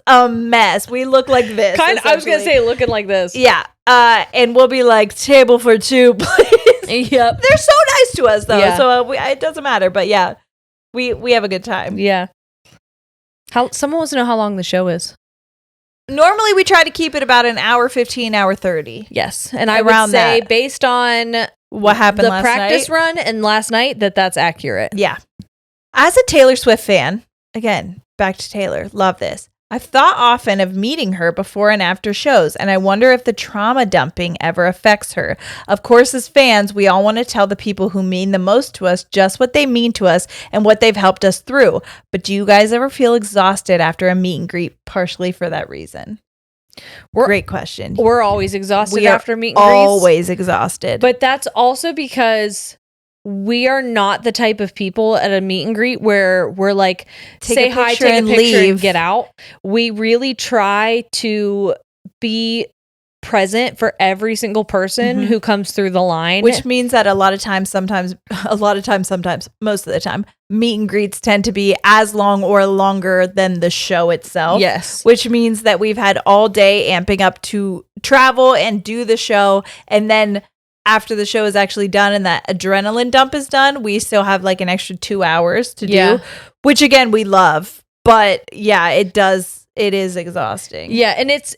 S1: We look like this.
S2: I was gonna say looking like this.
S1: Yeah. And we'll be like, table for two, please.
S2: Yep.
S1: They're so nice to us though, so it doesn't matter. But yeah, we have a good time.
S2: Yeah. Someone wants to know how long the show is.
S1: Normally we try to keep it about an hour 15, hour 30.
S2: Yes. And I would say based on
S1: what happened
S2: the practice run and last night that's accurate.
S1: Yeah. As a Taylor Swift fan, again, back to Taylor, love this. I've thought often of meeting her before and after shows, and I wonder if the trauma dumping ever affects her. Of course, as fans, we all want to tell the people who mean the most to us just what they mean to us and what they've helped us through. But do you guys ever feel exhausted after a meet and greet, partially for that reason? Great question.
S2: We're always exhausted after meet and greets.
S1: Always exhausted.
S2: But that's also because we are not the type of people at a meet and greet where we're like, say hi, take a picture, and get out. We really try to be present for every single person who comes through the line.
S1: Which means that most of the time, meet and greets tend to be as long or longer than the show itself.
S2: Yes.
S1: Which means that we've had all day amping up to travel and do the show. And then after the show is actually done and that adrenaline dump is done, we still have like an extra 2 hours to do, which again, we love. But yeah, it is exhausting.
S2: Yeah. And it's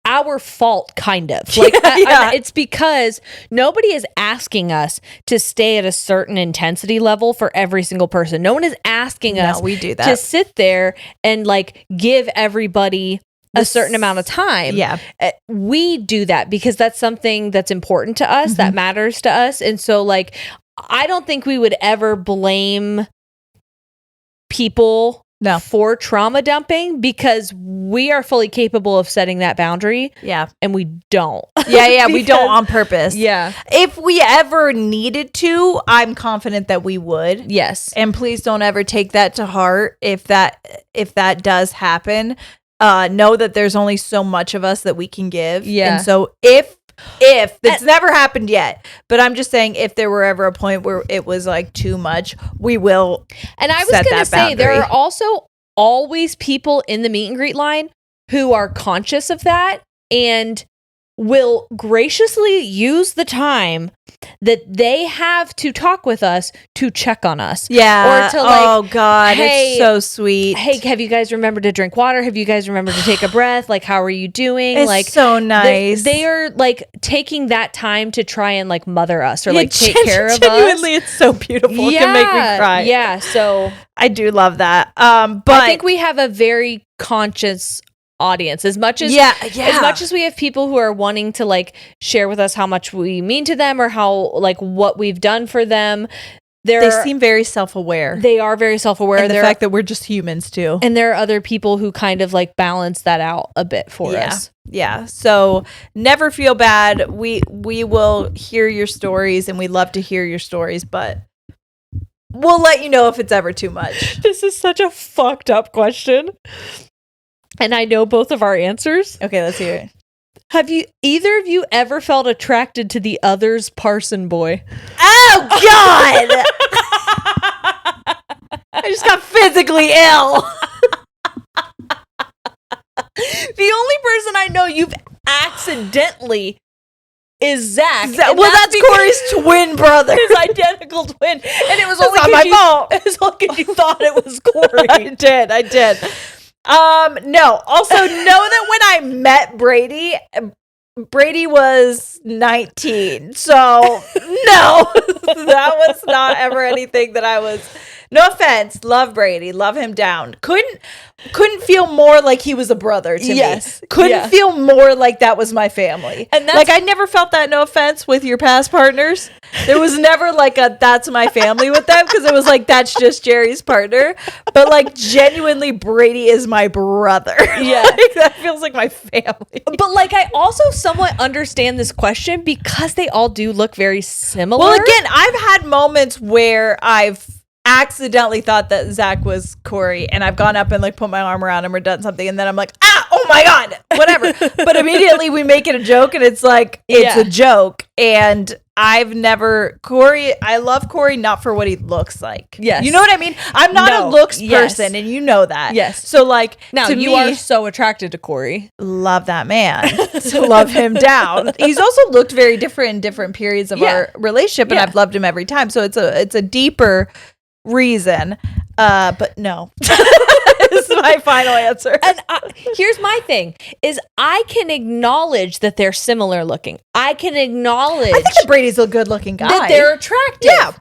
S2: our fault, kind of. Like, it's because nobody is asking us to stay at a certain intensity level for every single person. No one is asking us
S1: we do that.
S2: to sit there and like give everybody a certain amount of time.
S1: Yeah.
S2: We do that because that's something that's important to us, that matters to us. And so like, I don't think we would ever blame people for trauma dumping because we are fully capable of setting that boundary.
S1: Yeah.
S2: And we don't.
S1: Yeah, we don't on purpose.
S2: Yeah.
S1: If we ever needed to, I'm confident that we would.
S2: Yes.
S1: And please don't ever take that to heart if that does happen. Know that there's only so much of us that we can give.
S2: Yeah.
S1: And so if it's never happened yet, but I'm just saying if there were ever a point where it was like too much, we will.
S2: And I was going to say there are also always people in the meet and greet line who are conscious of that and will graciously use the time that they have to talk with us to check on us.
S1: Yeah.
S2: Or to like,
S1: oh God,
S2: hey,
S1: it's so sweet.
S2: Hey, have you guys remembered to drink water? Have you guys remembered to take a breath? Like, how are you doing?
S1: It's
S2: like
S1: so nice.
S2: They are like taking that time to try and like mother us or like take care of
S1: genuinely,
S2: us.
S1: It's so beautiful. It can make me cry.
S2: Yeah. So
S1: I do love that. But
S2: I think we have a very conscious audience as much as we have people who are wanting to like share with us how much we mean to them or how like what we've done for them. They
S1: seem very self-aware.
S2: They are very self-aware.
S1: And the fact that we're just humans too.
S2: And there are other people who kind of like balance that out a bit for us.
S1: Yeah. So never feel bad. We will hear your stories and we love to hear your stories, but we'll let you know if it's ever too much.
S2: This is such a fucked up question. And I know both of our answers.
S1: Okay, let's hear it.
S2: Have either of you ever felt attracted to the other's Parson boy?
S1: Oh, God! I just got physically ill.
S2: The only person I know you've accidentally is Zach.
S1: Well, that's Corey's twin brother.
S2: His identical twin. And it was only
S1: not my fault.
S2: It was only because you thought it was Corey.
S1: I did. No. Also, know that when I met Brady was 19. So, no, that was not ever anything that I was. No offense. Love Brady. Love him down. Couldn't feel more like he was a brother to me. Couldn't feel more like that was my family. And that's, like, I never felt that, no offense, with your past partners. There was never like a that's my family with them because it was like that's just Jerry's partner. But like genuinely Brady is my brother.
S2: Yeah.
S1: Like, that feels like my family.
S2: But like I also somewhat understand this question because they all do look very similar.
S1: Well, again, I've had moments where I've accidentally thought that Zach was Corey and I've gone up and like put my arm around him or done something and then I'm like, oh my God, whatever. But immediately we make it a joke and it's like, it's a joke. And I've never, I love Corey not for what he looks like.
S2: Yes.
S1: You know what I mean? I'm not a looks person and you know that.
S2: Yes.
S1: So like,
S2: now
S1: to
S2: you
S1: me,
S2: are so attracted to Corey.
S1: Love that man. To love him down. He's also looked very different in different periods of our relationship and I've loved him every time. So it's a deeper reason, but no. This is my final answer.
S2: And here's my thing is I can acknowledge that they're similar looking. I can acknowledge
S1: I think that Brady's a good looking guy.
S2: that they're attractive.
S1: Yeah.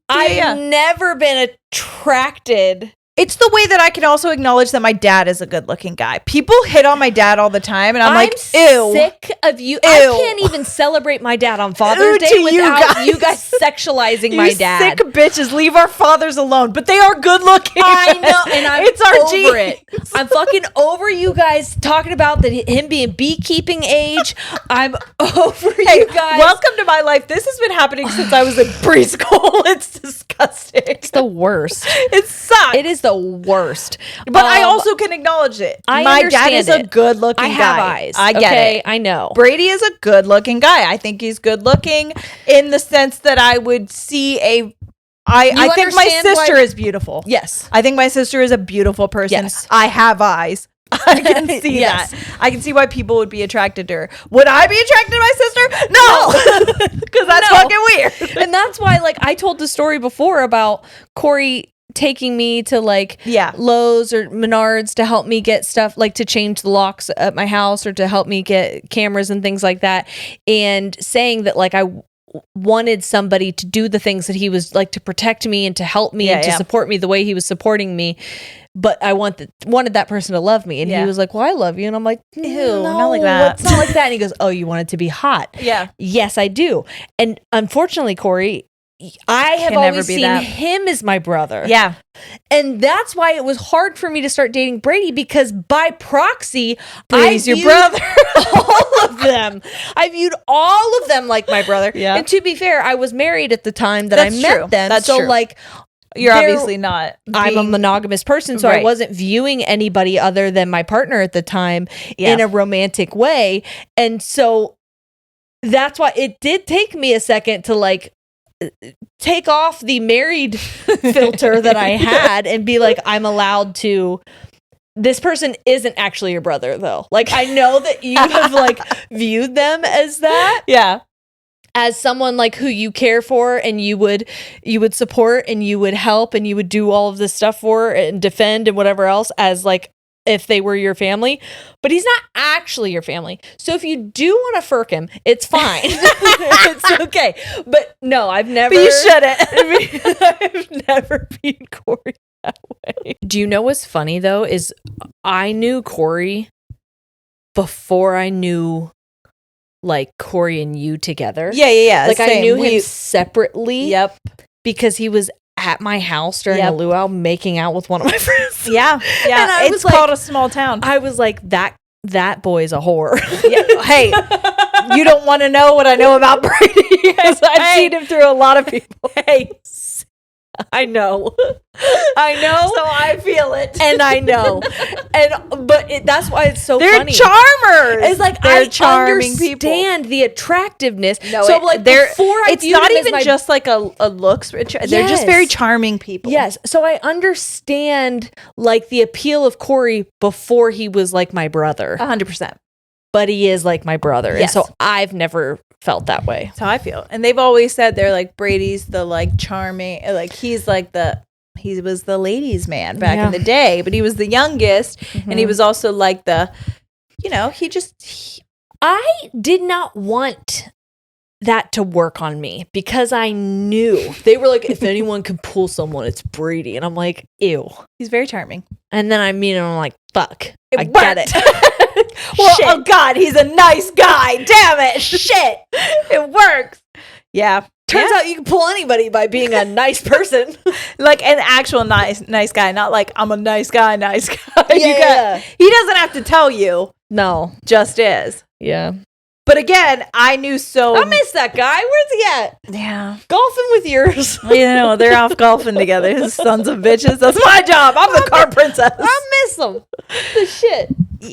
S2: I've never been attracted.
S1: It's the way that I can also acknowledge that my dad is a good looking guy. People hit on my dad all the time, and I'm like, ew.
S2: Sick of you.
S1: Ew.
S2: I can't even celebrate my dad on Father's Day without you guys sexualizing my dad.
S1: Sick bitches, leave our fathers alone. But they are good looking.
S2: I know, and I'm
S1: it's our
S2: over it. I'm fucking over you guys talking about him being beekeeping age. I'm over you guys.
S1: Welcome to my life. This has been happening since I was in preschool. It's disgusting.
S2: It's the worst.
S1: It sucks.
S2: It is the worst.
S1: But I also can acknowledge it. My dad is a good looking guy.
S2: I have eyes.
S1: I get it.
S2: I know.
S1: Brady is a good looking guy. I think he's good looking in the sense that I would see I think my sister is beautiful.
S2: Yes.
S1: I think my sister is a beautiful person.
S2: Yes.
S1: I have eyes. I can see
S2: Yes.
S1: that. I can see why people would be attracted to her. Would I be attracted to my sister? No. Because that's fucking weird.
S2: And that's why, like, I told the story before about Corey taking me to like Lowe's or Menards to help me get stuff, like to change the locks at my house or to help me get cameras and things like that, and saying that like I wanted somebody to do the things that he was like to protect me and to help me and to support me the way he was supporting me, but I wanted that person to love me. And he was like, well, I love you. And I'm like, ew,
S1: not like that.
S2: It's not like that. And he goes, oh, you want it to be hot?
S1: Yeah.
S2: Yes, I do. And unfortunately, Corey, I have always seen him as my brother.
S1: Yeah.
S2: And that's why it was hard for me to start dating Brady, because by proxy,
S1: Brady's your brother.
S2: all of them. I viewed all of them like my brother.
S1: Yeah.
S2: And to be fair, I was married at the time that I met them.
S1: That's
S2: so
S1: true.
S2: Like,
S1: you're obviously not.
S2: I'm a monogamous person, so I wasn't viewing anybody other than my partner at the time in a romantic way. And so that's why it did take me a second to like take off the married filter that I had and be like, I'm allowed to. This person isn't actually your brother, though. Like, I know that you have like viewed them as that.
S1: Yeah.
S2: As someone like who you care for and you would support and you would help and you would do all of this stuff for and defend and whatever else as like if they were your family, but he's not actually your family. So if you do want to firk him, it's fine. It's okay. But no, I've never.
S1: But you shouldn't.
S2: I've never been Corey that way. Do you know what's funny though? Is I knew Corey before I knew like Corey and you together.
S1: Yeah.
S2: Like
S1: same.
S2: I knew him separately.
S1: Yep.
S2: Because he was at my house during a luau making out with one of my friends.
S1: Yeah. It's called a small town.
S2: I was like, that boy's a whore.
S1: Yeah. Hey, you don't want to know what I know about Brady because I've seen him through a lot of people.
S2: Hey, I know.
S1: So I feel it.
S2: And I know. But that's why it's so funny.
S1: They're charmers.
S2: It's like
S1: they're
S2: I
S1: charming
S2: understand
S1: people.
S2: the attractiveness.
S1: No,
S2: so like before
S1: it's not even just like a looks. They're just very charming people.
S2: Yes. So I understand like the appeal of Corey before he was like my brother.
S1: 100%.
S2: But he is like my brother.
S1: Yes.
S2: And so I've never felt that way.
S1: That's how I feel. And they've always said they're like Brady's the like charming, like he was the ladies' man back in the day, but he was the youngest and he was also like the,
S2: I did not want that to work on me because I knew they were like, if anyone can pull someone, it's Brady. And I'm like, ew.
S1: He's very charming.
S2: And then I meet him and I'm like, fuck, I
S1: worked.
S2: get it.
S1: Well, shit. Oh God, he's a nice guy. Damn it. Shit. It works. Yeah.
S2: Turns out you can pull anybody by being a nice person.
S1: Like an actual nice guy, not like I'm a nice guy.
S2: Yeah.
S1: He doesn't have to tell you.
S2: No.
S1: Just is.
S2: Yeah.
S1: But again, I knew so.
S2: I miss that guy. Where's he at?
S1: Yeah.
S2: Golfing with yours.
S1: They're off golfing together. Sons of bitches. That's my job. I'm the car princess.
S2: I miss them. The shit.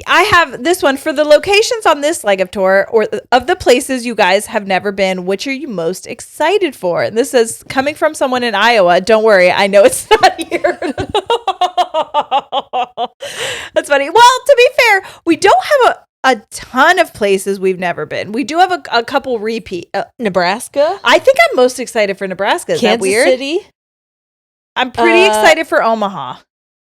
S1: I have this one for the locations on this leg of tour or of the places you guys have never been. Which are you most excited for? And this is coming from someone in Iowa. Don't worry. I know it's not here. That's funny. Well, to be fair, we don't have a ton of places we've never been. We do have a couple repeat.
S2: Nebraska?
S1: I think I'm most excited for Nebraska. Is
S2: Kansas
S1: that weird?
S2: City?
S1: I'm pretty excited for Omaha.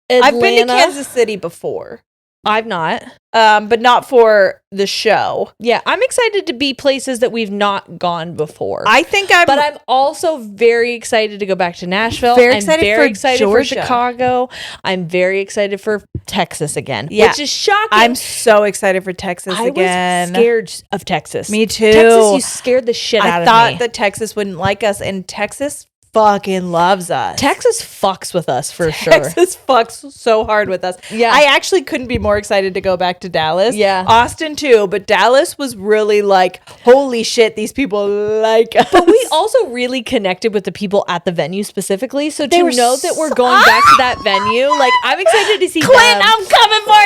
S1: I've been to Kansas City before.
S2: I've not.
S1: But not for the show.
S2: Yeah, I'm excited to be places that we've not gone before.
S1: But
S2: I'm also very excited to go back to Nashville.
S1: Very
S2: I'm
S1: excited
S2: very
S1: for
S2: excited
S1: Georgia.
S2: for Chicago. I'm very excited for Texas again,
S1: Yeah.
S2: which is shocking.
S1: I'm so excited for Texas again.
S2: I was scared of Texas.
S1: Me too.
S2: Texas, you scared the shit out of me.
S1: I thought that Texas wouldn't like us, and Texas fucking loves us.
S2: Texas fucks with us for sure.
S1: Texas fucks so hard with us.
S2: Yeah.
S1: I actually couldn't be more excited to go back to Dallas.
S2: Yeah.
S1: Austin too, but Dallas was really like, holy shit, these people like us.
S2: But we also really connected with the people at the venue specifically. So
S1: They
S2: to
S1: were
S2: know that we're going back to that venue, like I'm excited to see
S1: Clint,
S2: them.
S1: I'm coming for you.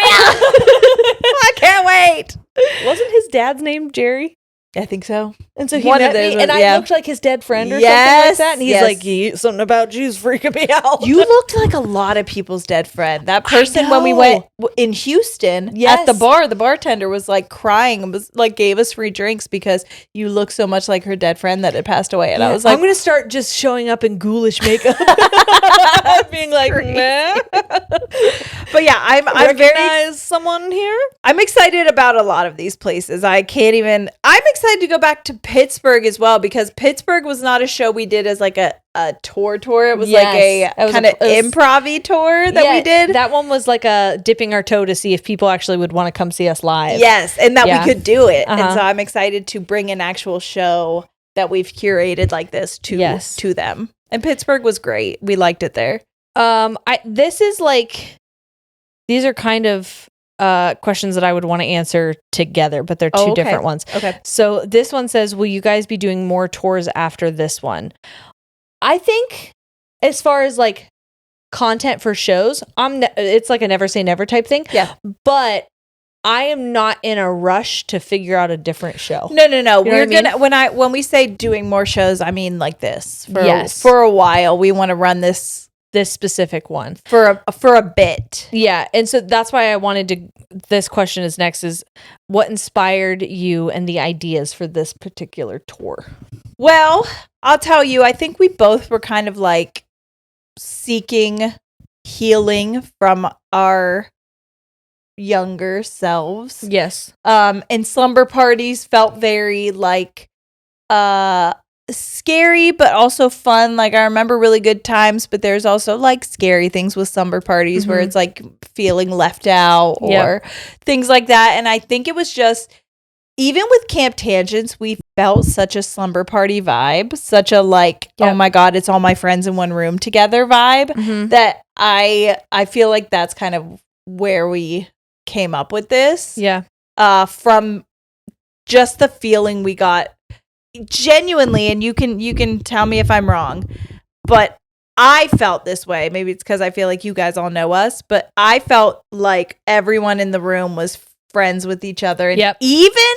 S1: I can't wait.
S2: Wasn't his dad's name Jerry?
S1: I think so.
S2: And so he
S1: One
S2: met
S1: of those
S2: me, and
S1: was- yeah.
S2: I looked like his dead friend or
S1: Yes,
S2: something like that. And he's
S1: yes.
S2: like, something about Jews freaking me out.
S1: You looked like a lot of people's dead friend. That person when we
S2: know.
S1: went in Houston
S2: Yes.
S1: at the bar, the bartender was like crying and was like gave us free drinks because you look so much like her dead friend that had passed away. And I was like,
S2: I'm going to start just showing up in ghoulish makeup. Being like, nah.
S1: but yeah, I'm very
S2: Recognize someone here?
S1: I'm excited about a lot of these places. I'm excited to go back to Pittsburgh as well because Pittsburgh was not a show we did as like a tour. It was like
S2: It
S1: a
S2: was
S1: kind of improv-y tour that we did.
S2: That one was like a dipping our toe to see if people actually would want to come see us live.
S1: Yes, and that
S2: Yeah.
S1: we could do it. And
S2: Uh-huh.
S1: so I'm excited to bring an actual show that we've curated like this to them. And Pittsburgh was great. We liked it there.
S2: These are kind of questions that I would want to answer together, but they're two different ones.
S1: Okay.
S2: So this one says, will you guys be doing more tours after this one? I think as far as like content for shows, it's like a never say never type thing.
S1: Yeah.
S2: But I am not in a rush to figure out a different show.
S1: No.
S2: You know
S1: We're
S2: what I
S1: gonna when we say doing more shows, I mean like this.
S2: Yes.
S1: For a while. We want to run this
S2: specific one
S1: for a bit.
S2: Yeah. And so that's why I wanted to, this question is next, is what inspired you and the ideas for this particular tour?
S1: Well, I'll tell you, I think we both were kind of like seeking healing from our younger selves.
S2: Yes.
S1: And slumber parties felt very like scary but also fun. Like I remember really good times, but there's also like scary things with slumber parties where it's like feeling left out or things like that. And I think it was just, even with Camp Tangents, we felt such a slumber party vibe, such a like, oh my God, it's all my friends in one room together vibe, that I feel like that's kind of where we came up with this.
S2: Yeah.
S1: From just the feeling we got genuinely, and you can tell me if I'm wrong, but I felt this way. Maybe it's because I feel like you guys all know us, but I felt like everyone in the room was friends with each other. And even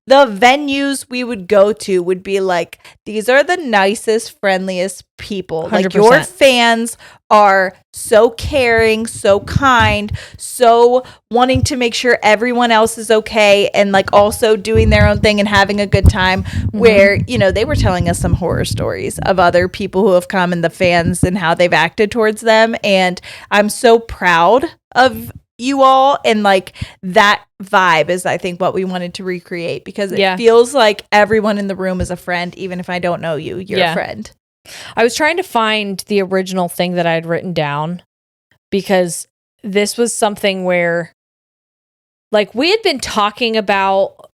S1: the venues we would go to would be like, these are the nicest, friendliest people.
S2: 100%.
S1: Like your fans are so caring, so kind, so wanting to make sure everyone else is okay, and like also doing their own thing and having a good time. Where, you know, they were telling us some horror stories of other people who have come and the fans and how they've acted towards them. And I'm so proud of you all, and like that vibe is I think what we wanted to recreate, because it feels like everyone in the room is a friend. Even if I don't know you, you're a friend.
S2: I was trying to find the original thing that I had written down, because this was something where like we had been talking about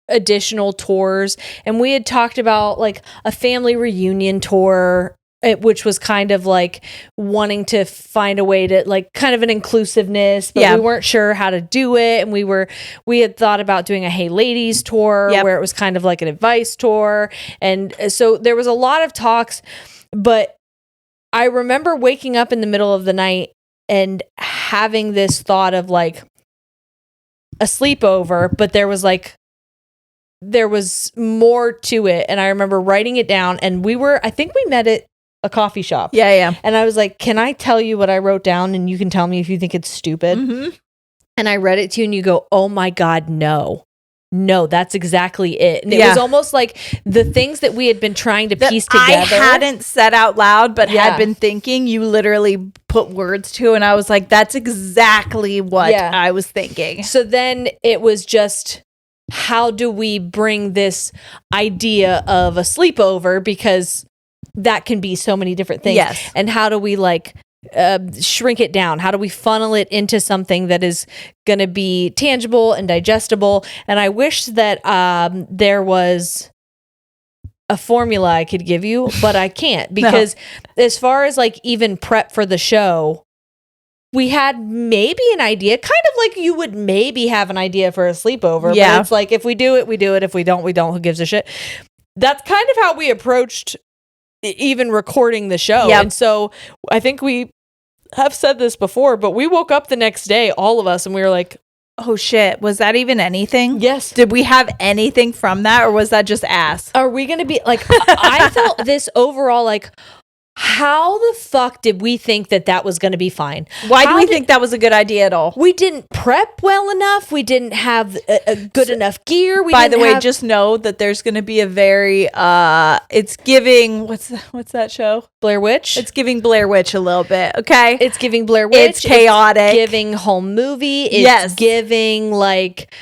S2: additional tours, and we had talked about like a family reunion tour, which was kind of like wanting to find a way to like kind of an inclusiveness, but we weren't sure how to do it. And we had thought about doing a Hey Ladies tour where it was kind of like an advice tour. And so there was a lot of talks, but I remember waking up in the middle of the night and having this thought of like a sleepover, but there was more to it. And I remember writing it down, and I think we met at a coffee shop.
S1: Yeah.
S2: And I was like, can I tell you what I wrote down, and you can tell me if you think it's stupid? And I read it to you, and you go, oh my God, no. no, that's exactly it. And it was almost like the things that we had been trying to piece together.
S1: I hadn't said out loud, but had been thinking, you literally put words to, and I was like, that's exactly what I was thinking.
S2: So then it was just, how do we bring this idea of a sleepover, because that can be so many different things.
S1: Yes.
S2: And how do we like shrink it down? How do we funnel it into something that is going to be tangible and digestible? And I wish that there was a formula I could give you, but I can't, because as far as like even prep for the show, we had maybe an idea, kind of like you would maybe have an idea for a sleepover. But it's like, if we do it, we do it. If we don't, we don't. Who gives a shit? That's kind of how we approached even recording the show. And so I think we have said this before, but we woke up the next day, all of us, and we were like,
S1: oh shit, was that even anything?
S2: Yes.
S1: Did we have anything from that, or was that just ass?
S2: Are we going to be like, I felt this overall like, how the fuck did we think that was going to be fine?
S1: Why do we think that was a good idea at all?
S2: We didn't prep well enough. We didn't have a good enough gear.
S1: By the way, just know that there's going to be a very, it's giving, what's that show?
S2: Blair Witch.
S1: It's giving Blair Witch a little bit, okay?
S2: It's giving Blair Witch.
S1: It's chaotic.
S2: It's giving home movie. It's giving like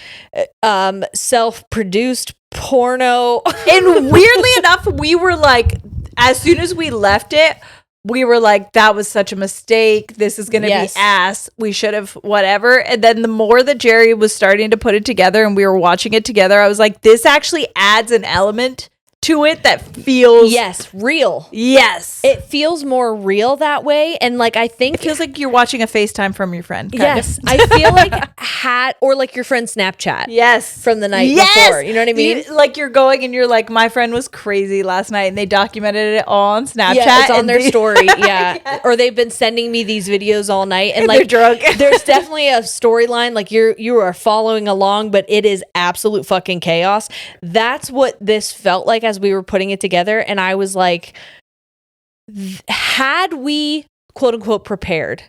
S2: self-produced porno.
S1: And weirdly enough, we were like, as soon as we left it, we were like, that was such a mistake. This is going to be ass. We should have whatever. And then the more that Jerry was starting to put it together and we were watching it together, I was like, this actually adds an element to it that feels
S2: real.
S1: Yes.
S2: It feels more real that way. And like, I think
S1: it feels like you're watching a FaceTime from your friend.
S2: Yes. I feel like or like your friend's Snapchat.
S1: Yes.
S2: From the night before. You know what I mean?
S1: Like you're going and you're like, my friend was crazy last night, and they documented it all on Snapchat.
S2: Yeah, it's on their story. Yeah. Or they've been sending me these videos all night, and like,
S1: they're drunk.
S2: There's definitely a storyline. Like you are following along, but it is absolute fucking chaos. That's what this felt like as we were putting it together. And I was like, had we quote unquote prepared,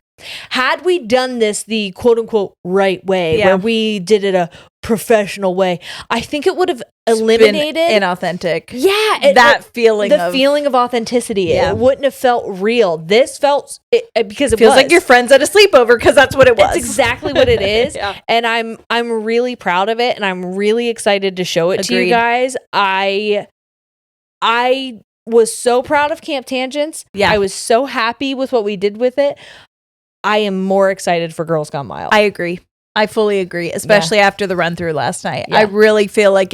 S2: had we done this the quote unquote right way, where we did it a professional way, I think it would have eliminated
S1: inauthentic.
S2: Yeah. The feeling of authenticity. It wouldn't have felt real. This felt because it
S1: feels like your friends at a sleepover, because that's what it was.
S2: That's exactly what it is. And I'm really proud of it, and I'm really excited to show it to you guys. I was so proud of Camp Tangents. Yeah. I was so happy with what we did with it. I am more excited for Girls Gone Wild.
S1: I agree. I fully agree, especially after the run through last night. I really feel like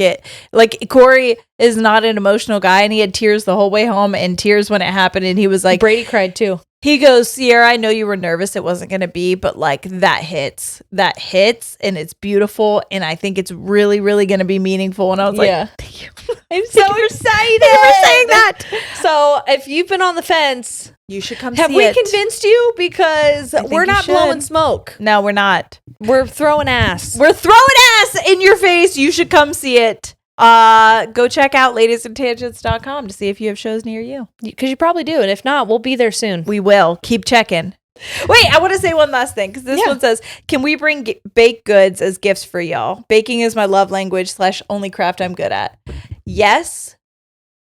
S1: Corey is not an emotional guy, and he had tears the whole way home and tears when it happened. And he was like,
S2: Brady cried too.
S1: He goes, Sierra, I know you were nervous it wasn't going to be, but like that hits, and it's beautiful. And I think it's really, really going to be meaningful. And I was like, thank you.
S2: I'm so excited.
S1: Thank you for saying that.
S2: So if you've been on the fence,
S1: you should come see it.
S2: Have we convinced you? Because we're not blowing smoke.
S1: No, we're not.
S2: We're throwing ass.
S1: We're throwing ass in your face. You should come see it. Go check out ladiesandtangents.com to see if you have shows near you.
S2: Because you probably do. And if not, we'll be there soon.
S1: We will. Keep checking. Wait, I want to say one last thing, because this one says, can we bring baked goods as gifts for y'all? Baking is my love language / only craft I'm good at. Yes.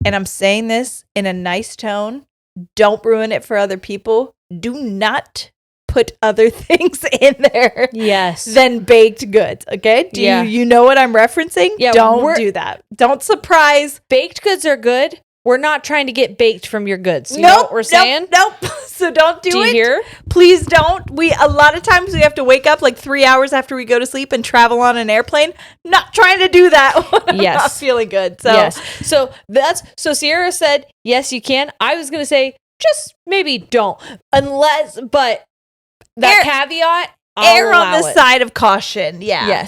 S1: And I'm saying this in a nice tone. Don't ruin it for other people. Do not put other things in there than baked goods. Okay? Do you know what I'm referencing?
S2: Yeah,
S1: don't do that. Don't surprise.
S2: Baked goods are good. We're not trying to get baked from your goods. You know what we're saying?
S1: Nope. So don't do it.
S2: Do you hear?
S1: Please don't. A lot of times we have to wake up like 3 hours after we go to sleep and travel on an airplane. Not trying to do that when I'm not feeling good. So
S2: So Sierra said, yes, you can. I was going to say, just maybe don't. But that caveat,
S1: err on the side of caution.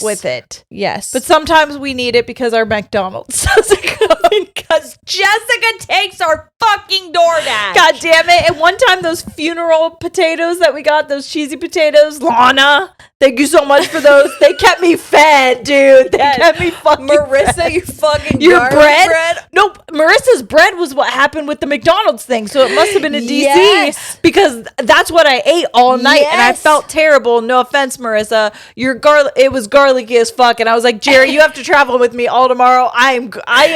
S1: With it.
S2: Yes.
S1: But sometimes we need it because our McDonald's doesn't come
S2: Because Jessica takes our fucking DoorDash.
S1: God damn it. And one time those funeral potatoes that we got, those cheesy potatoes, Lana, thank you so much for those. They kept me fed, dude. They kept me fucking
S2: Marissa,
S1: fed.
S2: you fucking
S1: Your bread?
S2: bread?
S1: Nope. Marissa's bread was what happened with the McDonald's thing. So it must have been in DC
S2: Yes.
S1: because that's what I ate all night and I
S2: Yes.
S1: felt terrible. No offense, Marissa. It was garlicky as fuck. And I was like, Jerry, you have to travel with me all tomorrow. I am,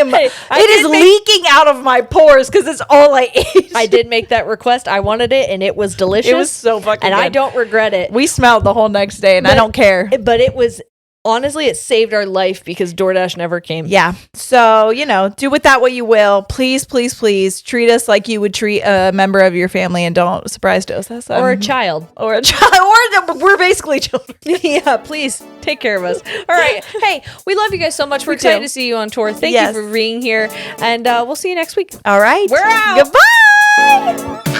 S2: Hey,
S1: it is leaking out of my pores because it's all I ate.
S2: I did make that request. I wanted it, and it was delicious.
S1: It was so fucking
S2: and
S1: good.
S2: I don't regret it.
S1: We smelled the whole next day, and I don't care.
S2: But it was, honestly, it saved our life because DoorDash never came.
S1: Yeah. So, do with that what you will. Please, please, please treat us like you would treat a member of your family and don't surprise us.
S2: Or a child.
S1: Or a child. Or we're basically children.
S2: Yeah, please take care of us. All right. Hey, we love you guys so much. We're
S1: We
S2: excited
S1: do.
S2: to see you on tour. Thank
S1: Yes.
S2: you for being here. And we'll see you next week.
S1: All right.
S2: We're out.
S1: Goodbye.